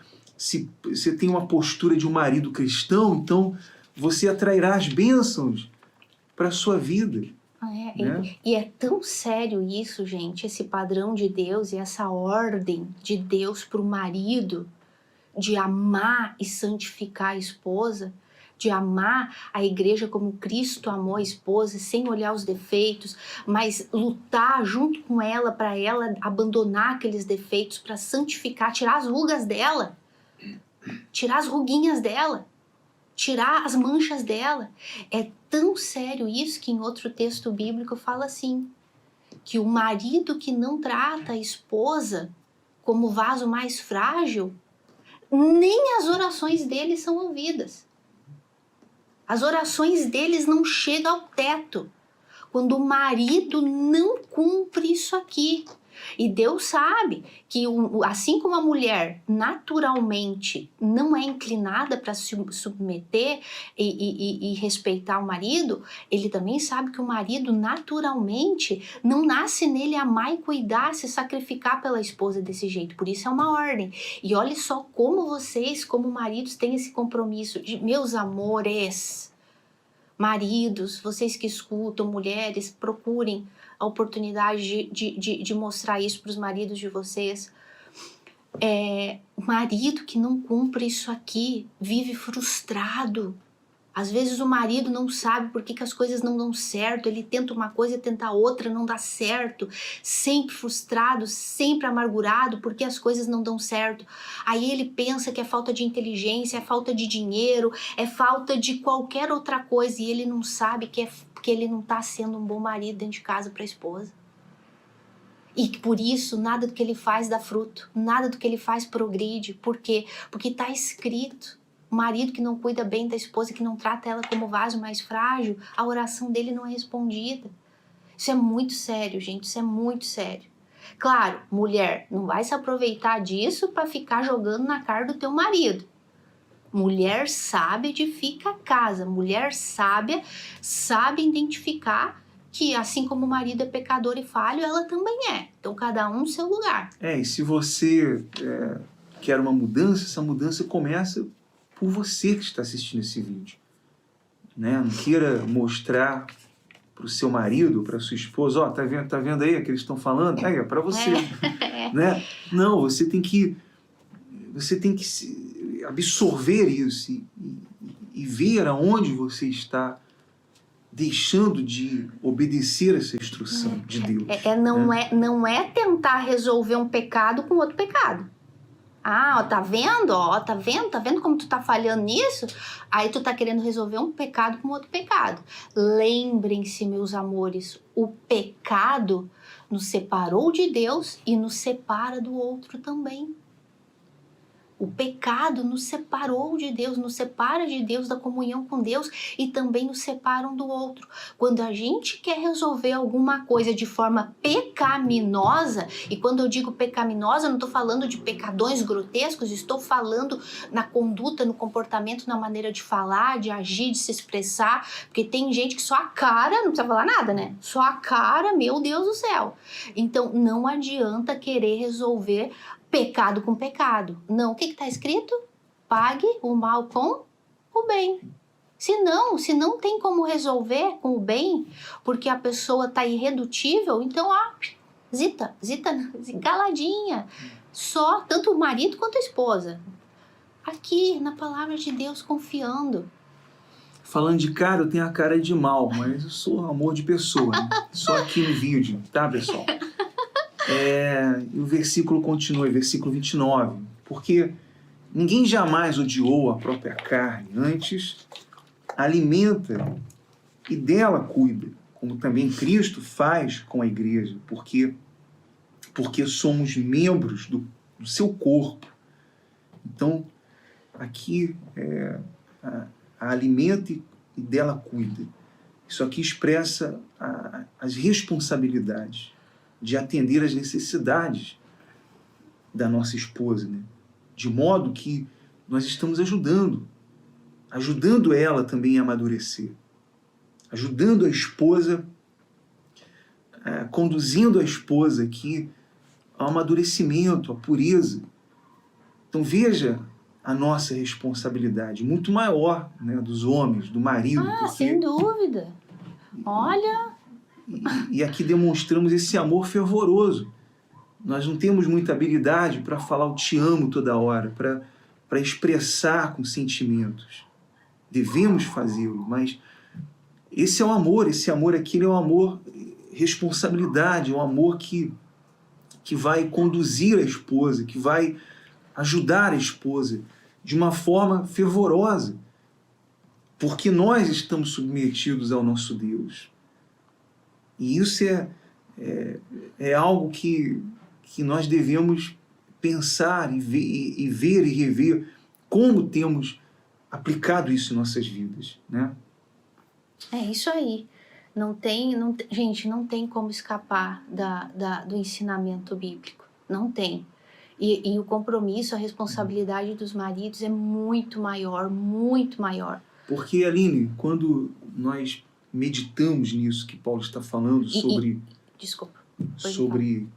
tem uma postura de um marido cristão, então você atrairá as bênçãos para a sua vida. Né? E é tão sério isso, gente, esse padrão de Deus e essa ordem de Deus para o marido de amar e santificar a esposa, de amar a igreja como Cristo amou a esposa, sem olhar os defeitos, mas lutar junto com ela para ela abandonar aqueles defeitos, para santificar, tirar as rugas dela, tirar as ruguinhas dela, tirar as manchas dela. É tão sério isso que em outro texto bíblico fala assim, que o marido que não trata a esposa como vaso mais frágil, nem as orações dele são ouvidas. As orações deles não chegam ao teto. Quando o marido não cumpre isso aqui. E Deus sabe que, assim como a mulher naturalmente não é inclinada para se submeter e respeitar o marido, ele também sabe que o marido naturalmente não nasce nele amar e cuidar, se sacrificar pela esposa desse jeito. Por isso é uma ordem. E olha só como vocês, como maridos, têm esse compromisso de, meus amores, maridos, vocês que escutam, mulheres, procurem a oportunidade de mostrar isso para os maridos de vocês. O marido que não cumpre isso aqui vive frustrado. Às vezes o marido não sabe por que as coisas não dão certo, ele tenta uma coisa e tenta outra, não dá certo, sempre frustrado, sempre amargurado porque as coisas não dão certo. Aí ele pensa que é falta de inteligência, é falta de dinheiro, é falta de qualquer outra coisa e ele não sabe que ele não está sendo um bom marido dentro de casa para a esposa. E que por isso nada do que ele faz dá fruto, nada do que ele faz progride. Por quê? Porque está escrito. O marido que não cuida bem da esposa, que não trata ela como vaso mais frágil, a oração dele não é respondida. Isso é muito sério, gente, isso é muito sério. Claro, mulher, não vai se aproveitar disso para ficar jogando na cara do teu marido. Mulher sábia edifica a casa, mulher sábia sabe identificar que assim como o marido é pecador e falho, ela também é. Então cada um no seu lugar. E se você quer uma mudança, essa mudança começa por você que está assistindo esse vídeo. Né? Não queira mostrar para o seu marido, para sua esposa, tá vendo aí o que eles estão falando? É para você. Né? Não, você tem que absorver isso e ver aonde você está deixando de obedecer essa instrução de Deus. Não é tentar resolver um pecado com outro pecado. Tá vendo? Tá vendo como tu tá falhando nisso? Aí tu tá querendo resolver um pecado com outro pecado. Lembrem-se, meus amores, o pecado nos separou de Deus e nos separa do outro também. O pecado nos separou de Deus, nos separa de Deus, da comunhão com Deus e também nos separa um do outro. Quando a gente quer resolver alguma coisa de forma pecaminosa, e quando eu digo pecaminosa, eu não estou falando de pecadões grotescos, estou falando na conduta, no comportamento, na maneira de falar, de agir, de se expressar, porque tem gente que só a cara, não precisa falar nada, né? Só a cara, meu Deus do céu. Então não adianta querer resolver pecado com pecado. Não, o que está escrito? Pague o mal com o bem. Se não tem como resolver com o bem, porque a pessoa está irredutível, então, zita, galadinha. Só, tanto o marido quanto a esposa. Aqui, na palavra de Deus, confiando. Falando de cara, eu tenho a cara de mal, mas eu sou amor de pessoa. Né? Só aqui no vídeo, tá, pessoal? E o versículo continua, versículo 29. Porque ninguém jamais odiou a própria carne, antes alimenta e dela cuida, como também Cristo faz com a igreja, porque somos membros do seu corpo. Então, aqui a alimenta e dela cuida. Isso aqui expressa as responsabilidades de atender às necessidades da nossa esposa, né? De modo que nós estamos ajudando ela também a amadurecer, ajudando a esposa, conduzindo a esposa aqui ao amadurecimento, à pureza. Então veja a nossa responsabilidade, muito maior, né, dos homens, do marido. Sem dúvida. Olha... E aqui demonstramos esse amor fervoroso. Nós não temos muita habilidade para falar o te amo toda hora, para expressar com sentimentos. Devemos fazê-lo, mas esse é o amor, aqui ele é um amor responsabilidade, é um amor que vai conduzir a esposa, que vai ajudar a esposa de uma forma fervorosa, porque nós estamos submetidos ao nosso Deus. E isso é algo que nós devemos pensar e ver e rever como temos aplicado isso em nossas vidas, né? É isso aí. Gente, não tem como escapar do ensinamento bíblico. Não tem. E o compromisso, a responsabilidade dos maridos é muito maior, muito maior. Porque, Aline, quando nós meditamos nisso que Paulo está falando sobre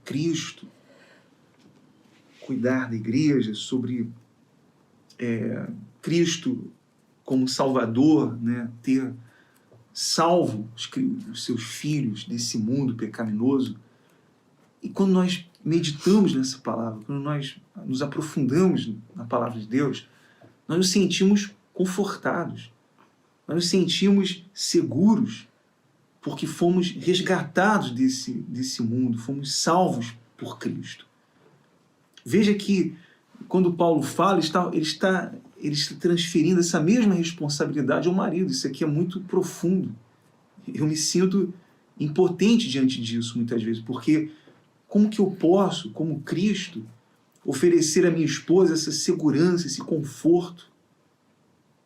Cristo, cuidar da igreja, sobre Cristo como Salvador, né, ter salvo os seus filhos desse mundo pecaminoso. E quando nós meditamos nessa palavra, quando nós nos aprofundamos na palavra de Deus, nós nos sentimos confortados, nós nos sentimos seguros, porque fomos resgatados desse mundo, fomos salvos por Cristo. Veja que, quando Paulo fala, ele está transferindo essa mesma responsabilidade ao marido. Isso aqui é muito profundo. Eu me sinto impotente diante disso, muitas vezes, porque como que eu posso, como Cristo, oferecer à minha esposa essa segurança, esse conforto?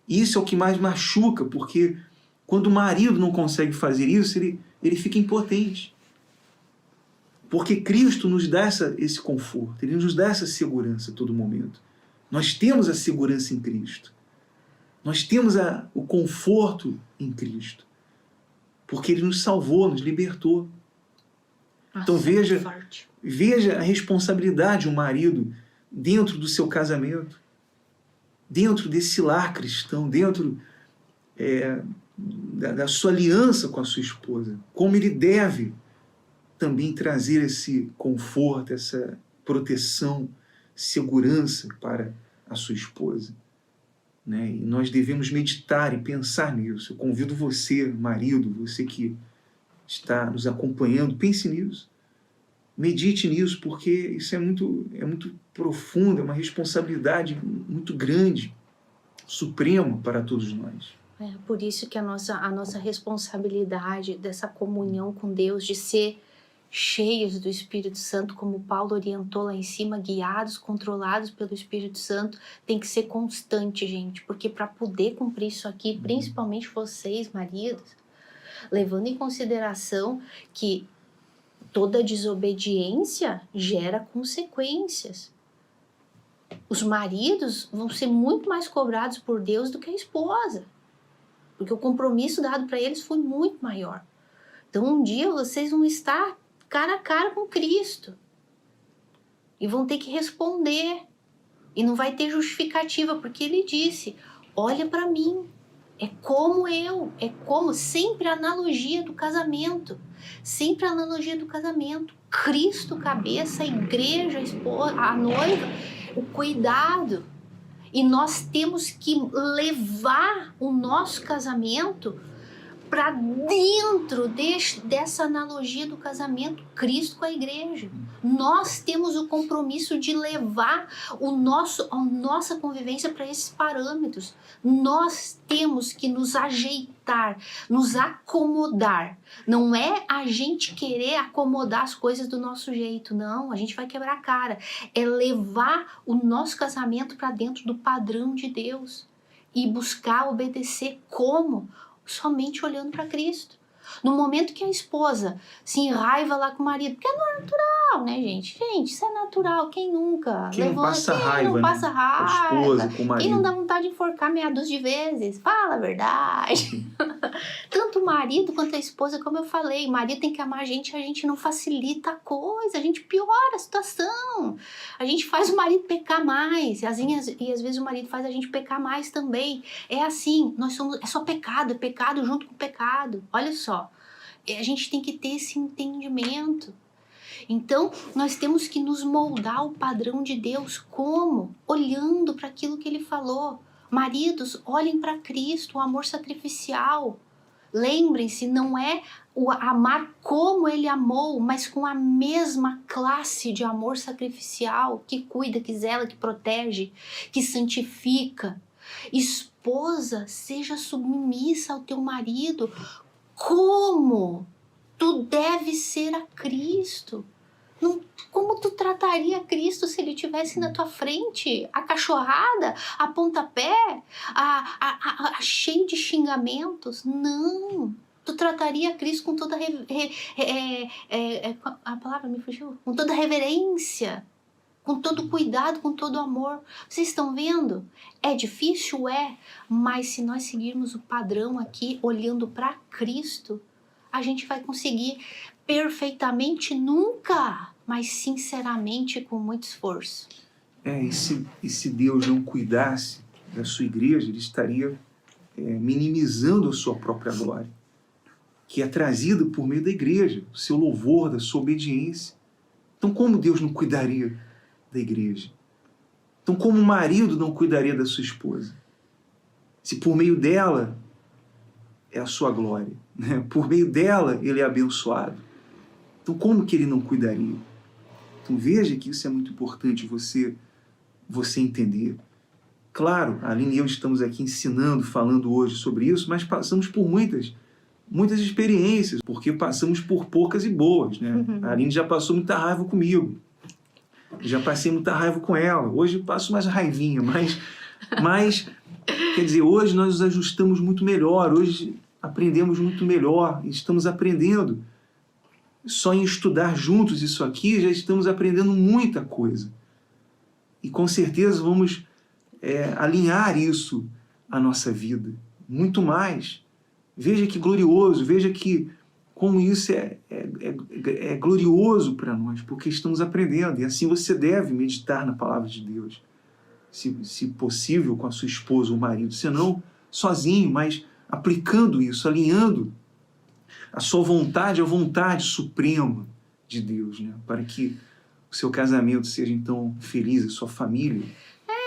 E isso é o que mais machuca, porque quando o marido não consegue fazer isso, ele fica impotente. Porque Cristo nos dá esse conforto, Ele nos dá essa segurança a todo momento. Nós temos a segurança em Cristo. Nós temos o conforto em Cristo. Porque Ele nos salvou, nos libertou. Então veja a responsabilidade de um marido dentro do seu casamento, dentro desse lar cristão, dentro da sua aliança com a sua esposa. Como ele deve também trazer esse conforto, essa proteção, segurança para a sua esposa. Né? E nós devemos meditar e pensar nisso. Eu convido você, marido, você que está nos acompanhando, pense nisso. Medite nisso, porque isso é muito profundo, é uma responsabilidade muito grande, suprema para todos nós. É por isso que a nossa responsabilidade dessa comunhão com Deus, de ser cheios do Espírito Santo, como Paulo orientou lá em cima, guiados, controlados pelo Espírito Santo, tem que ser constante, gente, porque para poder cumprir isso aqui, principalmente vocês, maridos, levando em consideração que toda desobediência gera consequências. Os maridos vão ser muito mais cobrados por Deus do que a esposa, porque o compromisso dado para eles foi muito maior. Então um dia vocês vão estar cara a cara com Cristo e vão ter que responder, e não vai ter justificativa, porque Ele disse: olha para mim, é como sempre a analogia do casamento, sempre a analogia do casamento, Cristo cabeça, a igreja, a esposa, a noiva, o cuidado, e nós temos que levar o nosso casamento para dentro dessa analogia do casamento, Cristo com a igreja. Nós temos o compromisso de levar a nossa convivência para esses parâmetros. Nós temos que nos ajeitar, nos acomodar. Não é a gente querer acomodar as coisas do nosso jeito, não. A gente vai quebrar a cara. É levar o nosso casamento para dentro do padrão de Deus e buscar obedecer como? Somente olhando para Cristo. No momento que a esposa se enraiva lá com o marido, porque é natural, né, gente? Gente, isso é natural, quem nunca? Quem não passa raiva, não passa raiva? Com a esposa, com o marido. Quem não dá vontade de enforcar meia dúzia de vezes? Fala a verdade. Tanto o marido quanto a esposa, como eu falei, o marido tem que amar a gente não facilita a coisa, a gente piora a situação. A gente faz o marido pecar mais, e às vezes o marido faz a gente pecar mais também. É assim, é só pecado, é pecado junto com pecado. Olha só. A gente tem que ter esse entendimento. Então, nós temos que nos moldar ao padrão de Deus. Como? Olhando para aquilo que Ele falou. Maridos, olhem para Cristo, o amor sacrificial. Lembrem-se, não é o amar como Ele amou, mas com a mesma classe de amor sacrificial, que cuida, que zela, que protege, que santifica. Esposa, seja submissa ao teu marido, como tu deve ser a Cristo. Como tu trataria Cristo se Ele estivesse na tua frente? A cachorrada? A pontapé? Cheio de xingamentos? Não. Tu trataria Cristo com toda a palavra me fugiu? Com toda reverência, com todo cuidado, com todo amor. Vocês estão vendo? É difícil? É. Mas se nós seguirmos o padrão aqui, olhando para Cristo, a gente vai conseguir perfeitamente nunca, mas sinceramente com muito esforço. E se Deus não cuidasse da sua igreja, Ele estaria minimizando a sua própria glória, que é trazida por meio da igreja, do seu louvor, da sua obediência. Então como Deus não cuidaria da igreja? Então, como o marido não cuidaria da sua esposa? Se por meio dela é a sua glória, né? Por meio dela ele é abençoado. Então, como que ele não cuidaria? Então, veja que isso é muito importante você entender. Claro, a Aline e eu estamos aqui ensinando, falando hoje sobre isso, mas passamos por muitas experiências, porque passamos por poucas e boas, né? A Aline já passou muita raiva comigo. Já passei muita raiva com ela. Hoje passo mais raivinha, mas quer dizer, hoje nós nos ajustamos muito melhor, hoje aprendemos muito melhor, estamos aprendendo. Só em estudar juntos isso aqui, já estamos aprendendo muita coisa. E com certeza vamos alinhar isso à nossa vida, muito mais. Veja que glorioso, veja que como isso é glorioso para nós, porque estamos aprendendo. E assim você deve meditar na palavra de Deus. Se possível, com a sua esposa ou marido. Senão, sozinho, mas aplicando isso, alinhando a sua vontade à vontade suprema de Deus, né? Para que o seu casamento seja, então, feliz, a sua família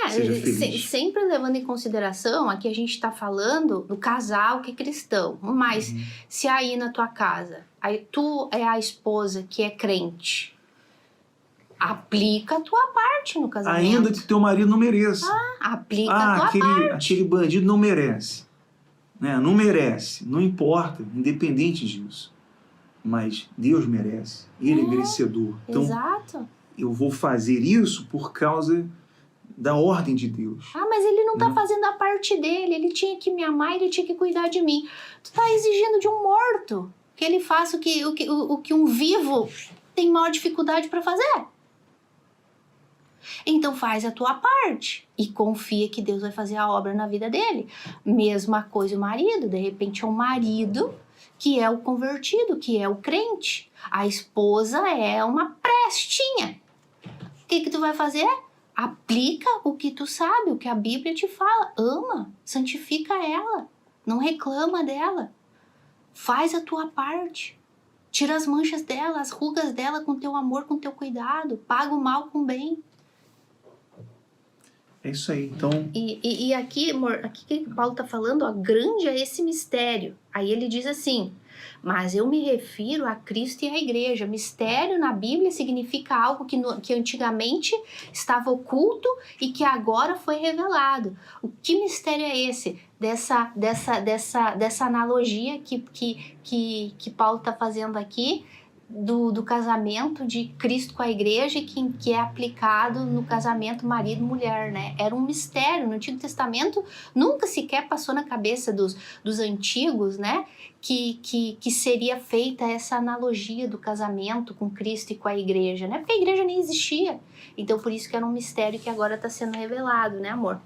seja feliz. Sempre levando em consideração, aqui a gente está falando do casal que é cristão, mas se aí na tua casa, aí tu é a esposa que é crente, aplica a tua parte no casamento. Ainda que teu marido não mereça. Aplica a tua parte. Aquele bandido não merece. Né? Não merece, não importa, independente disso. Mas Deus merece, Ele é merecedor. Então, exato. Eu vou fazer isso por causa da ordem de Deus. Mas ele não tá fazendo a parte dele, ele tinha que me amar, ele tinha que cuidar de mim. Tu tá exigindo de um morto que ele faça o que um vivo tem maior dificuldade para fazer. Então faz a tua parte e confia que Deus vai fazer a obra na vida dele. Mesma coisa o marido, de repente é o marido que é o convertido, que é o crente. A esposa é uma prestinha. O que tu vai fazer? Aplica o que tu sabe, o que a Bíblia te fala. Ama, santifica ela, não reclama dela. Faz a tua parte. Tira as manchas dela, as rugas dela com teu amor, com teu cuidado. Paga o mal com o bem. É isso aí, então... E aqui, amor, aqui que Paulo tá falando, ó, grande é esse mistério. Aí ele diz assim, mas eu me refiro a Cristo e à igreja. Mistério na Bíblia significa algo que antigamente estava oculto e que agora foi revelado. O que mistério é esse? Dessa analogia que Paulo tá fazendo aqui, do casamento de Cristo com a igreja e que é aplicado no casamento marido-mulher, né? Era um mistério. No Antigo Testamento nunca sequer passou na cabeça dos antigos, né? Que seria feita essa analogia do casamento com Cristo e com a igreja, né? Porque a igreja nem existia. Então, por isso que era um mistério que agora está sendo revelado, né, amor?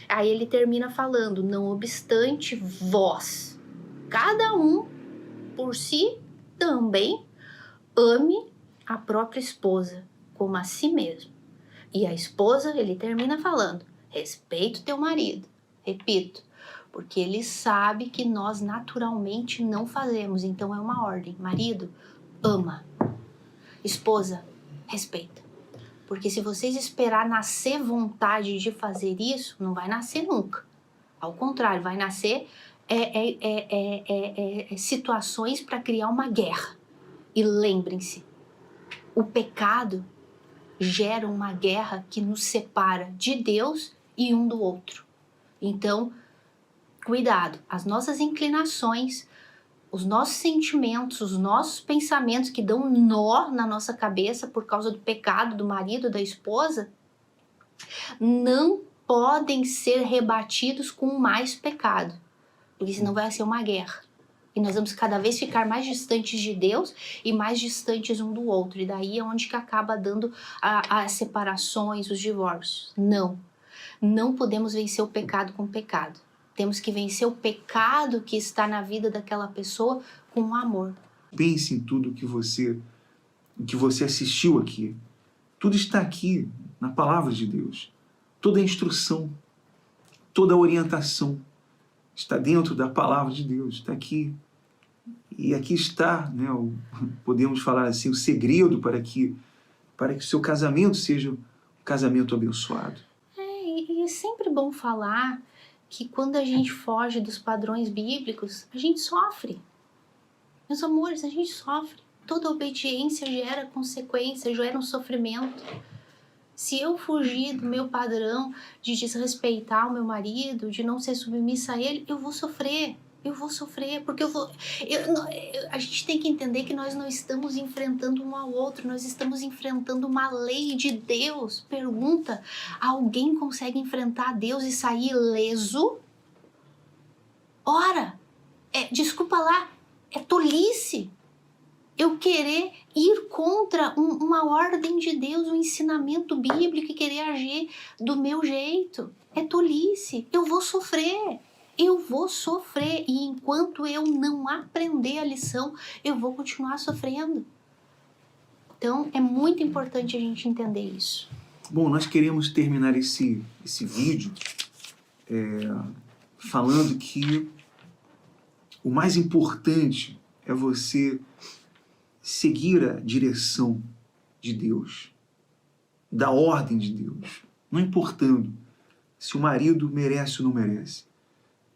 Aí ele termina falando, não obstante vós, cada um por si também, ame a própria esposa como a si mesmo. E a esposa, ele termina falando, respeita o teu marido. Repito, porque ele sabe que nós naturalmente não fazemos. Então é uma ordem. Marido, ama. Esposa, respeita. Porque se vocês esperar nascer vontade de fazer isso, não vai nascer nunca. Ao contrário, vai nascer situações para criar uma guerra. E lembrem-se, o pecado gera uma guerra que nos separa de Deus e um do outro. Então, cuidado, as nossas inclinações, os nossos sentimentos, os nossos pensamentos que dão nó na nossa cabeça por causa do pecado do marido, da esposa, não podem ser rebatidos com mais pecado, porque senão vai ser uma guerra. E nós vamos cada vez ficar mais distantes de Deus e mais distantes um do outro. E daí é onde que acaba dando as separações, os divórcios. Não podemos vencer o pecado com o pecado. Temos que vencer o pecado que está na vida daquela pessoa com amor. Pense em tudo que você assistiu aqui. Tudo está aqui na palavra de Deus. Toda a instrução, toda a orientação está dentro da palavra de Deus, está aqui. E aqui está, né, podemos falar assim, o segredo para que o seu casamento seja um casamento abençoado. é sempre bom falar que quando a gente foge dos padrões bíblicos, a gente sofre. Meus amores, a gente sofre. Toda obediência gera consequência, gera um sofrimento. Se eu fugir do meu padrão de desrespeitar o meu marido, de não ser submissa a ele, eu vou sofrer. Eu vou sofrer, porque a gente tem que entender que nós não estamos enfrentando um ao outro, nós estamos enfrentando uma lei de Deus. Pergunta, alguém consegue enfrentar Deus e sair ileso? Ora, desculpa lá, é tolice eu querer ir contra uma ordem de Deus, um ensinamento bíblico e querer agir do meu jeito. É tolice, eu vou sofrer. Eu vou sofrer e enquanto eu não aprender a lição, eu vou continuar sofrendo. Então, é muito importante a gente entender isso. Bom, nós queremos terminar esse vídeo falando que o mais importante é você seguir a direção de Deus, da ordem de Deus, não importando se o marido merece ou não merece,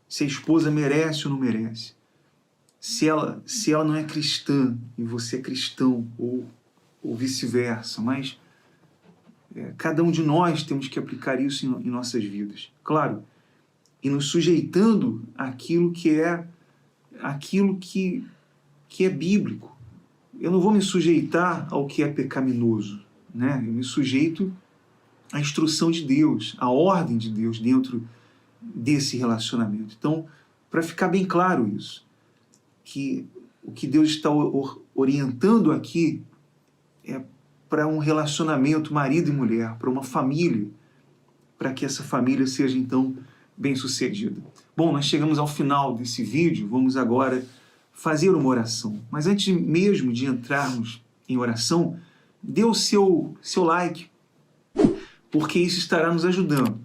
se a esposa merece ou não merece, se ela não é cristã e você é cristão, ou vice-versa, mas cada um de nós temos que aplicar isso em nossas vidas. Claro, e nos sujeitando àquilo que é bíblico. Eu não vou me sujeitar ao que é pecaminoso, né? Eu me sujeito à instrução de Deus, à ordem de Deus dentro desse relacionamento. Então, para ficar bem claro isso, que o que Deus está orientando aqui é para um relacionamento marido e mulher, para uma família, para que essa família seja, então, bem-sucedida. Bom, nós chegamos ao final desse vídeo, vamos agora fazer uma oração. Mas antes mesmo de entrarmos em oração, dê o seu like, porque isso estará nos ajudando.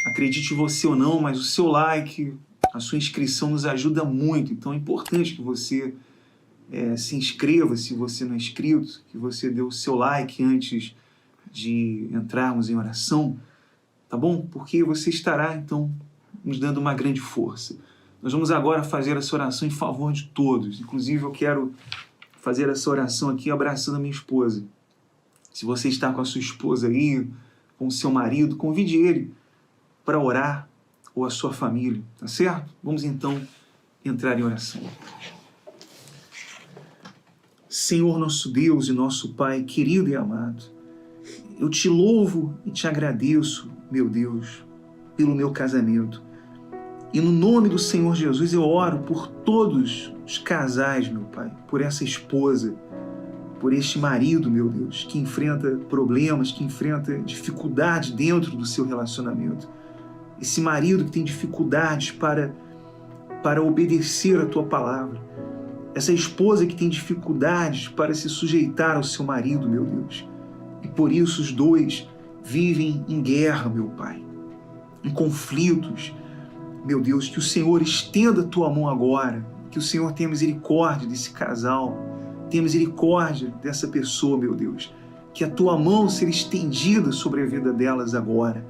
Acredite você ou não, mas o seu like, a sua inscrição nos ajuda muito. Então é importante que você se inscreva, se você não é inscrito, que você dê o seu like antes de entrarmos em oração, tá bom? Porque você estará, então, nos dando uma grande força. Nós vamos agora fazer essa oração em favor de todos. Inclusive, eu quero fazer essa oração aqui abraçando a minha esposa. Se você está com a sua esposa aí, com o seu marido, convide ele para orar, ou a sua família, tá certo? Vamos então entrar em oração. Senhor nosso Deus e nosso Pai, querido e amado, eu te louvo e te agradeço, meu Deus, pelo meu casamento. E no nome do Senhor Jesus eu oro por todos os casais, meu Pai, por essa esposa, por este marido, meu Deus, que enfrenta problemas, que enfrenta dificuldades dentro do seu relacionamento. Esse marido que tem dificuldades para obedecer a Tua palavra. Essa esposa que tem dificuldades para se sujeitar ao seu marido, meu Deus. E por isso os dois vivem em guerra, meu Pai, em conflitos. Meu Deus, que o Senhor estenda a Tua mão agora, que o Senhor tenha misericórdia desse casal, tenha misericórdia dessa pessoa, meu Deus, que a Tua mão seja estendida sobre a vida delas agora,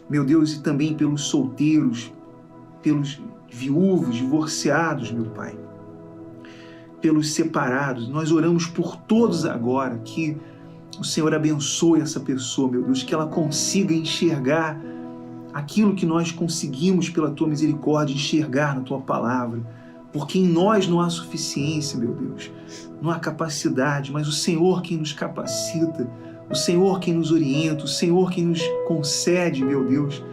meu Deus, e também pelos solteiros, pelos viúvos, divorciados, meu Pai, pelos separados. Nós oramos por todos agora, que o Senhor abençoe essa pessoa, meu Deus, que ela consiga enxergar aquilo que nós conseguimos pela Tua misericórdia enxergar na Tua palavra, porque em nós não há suficiência, meu Deus, não há capacidade, mas o Senhor quem nos capacita, o Senhor quem nos orienta, o Senhor quem nos concede, meu Deus,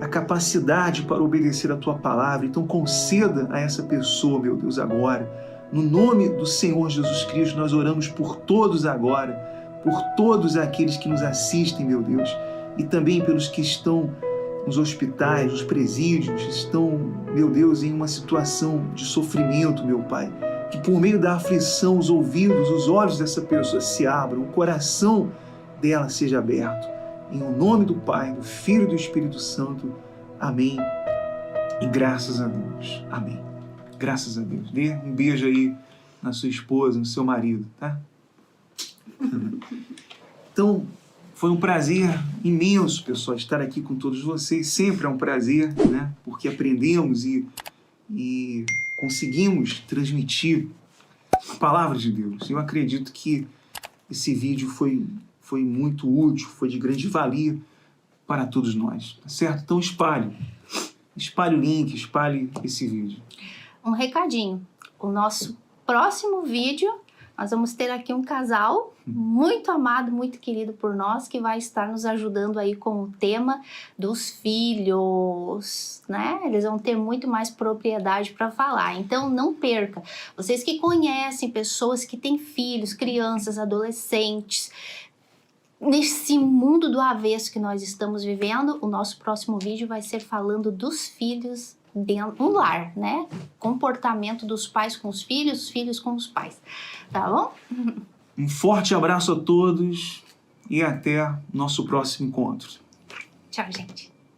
a capacidade para obedecer a Tua palavra. Então conceda a essa pessoa, meu Deus, agora, no nome do Senhor Jesus Cristo, nós oramos por todos agora, por todos aqueles que nos assistem, meu Deus, e também pelos que estão nos hospitais, nos presídios, estão, meu Deus, em uma situação de sofrimento, meu Pai. Que por meio da aflição, os ouvidos, os olhos dessa pessoa se abram, o coração dela seja aberto. Em nome do Pai, do Filho e do Espírito Santo. Amém. E graças a Deus. Amém. Graças a Deus. Dê um beijo aí na sua esposa, no seu marido, tá? Então, Foi um prazer imenso, pessoal, estar aqui com todos vocês. Sempre é um prazer, né? Porque aprendemos e conseguimos transmitir a palavra de Deus. Eu acredito que esse vídeo foi muito útil, foi de grande valia para todos nós, tá certo? Então espalhe o link, espalhe esse vídeo. Um recadinho, o nosso próximo vídeo, nós vamos ter aqui um casal muito amado, muito querido por nós, que vai estar nos ajudando aí com o tema dos filhos, né? Eles vão ter muito mais propriedade para falar, então não perca. Vocês que conhecem pessoas que têm filhos, crianças, adolescentes, nesse mundo do avesso que nós estamos vivendo, o nosso próximo vídeo vai ser falando dos filhos dentro do lar, né? Comportamento dos pais com os filhos com os pais, tá bom? Um forte abraço a todos e até nosso próximo encontro. Tchau, gente.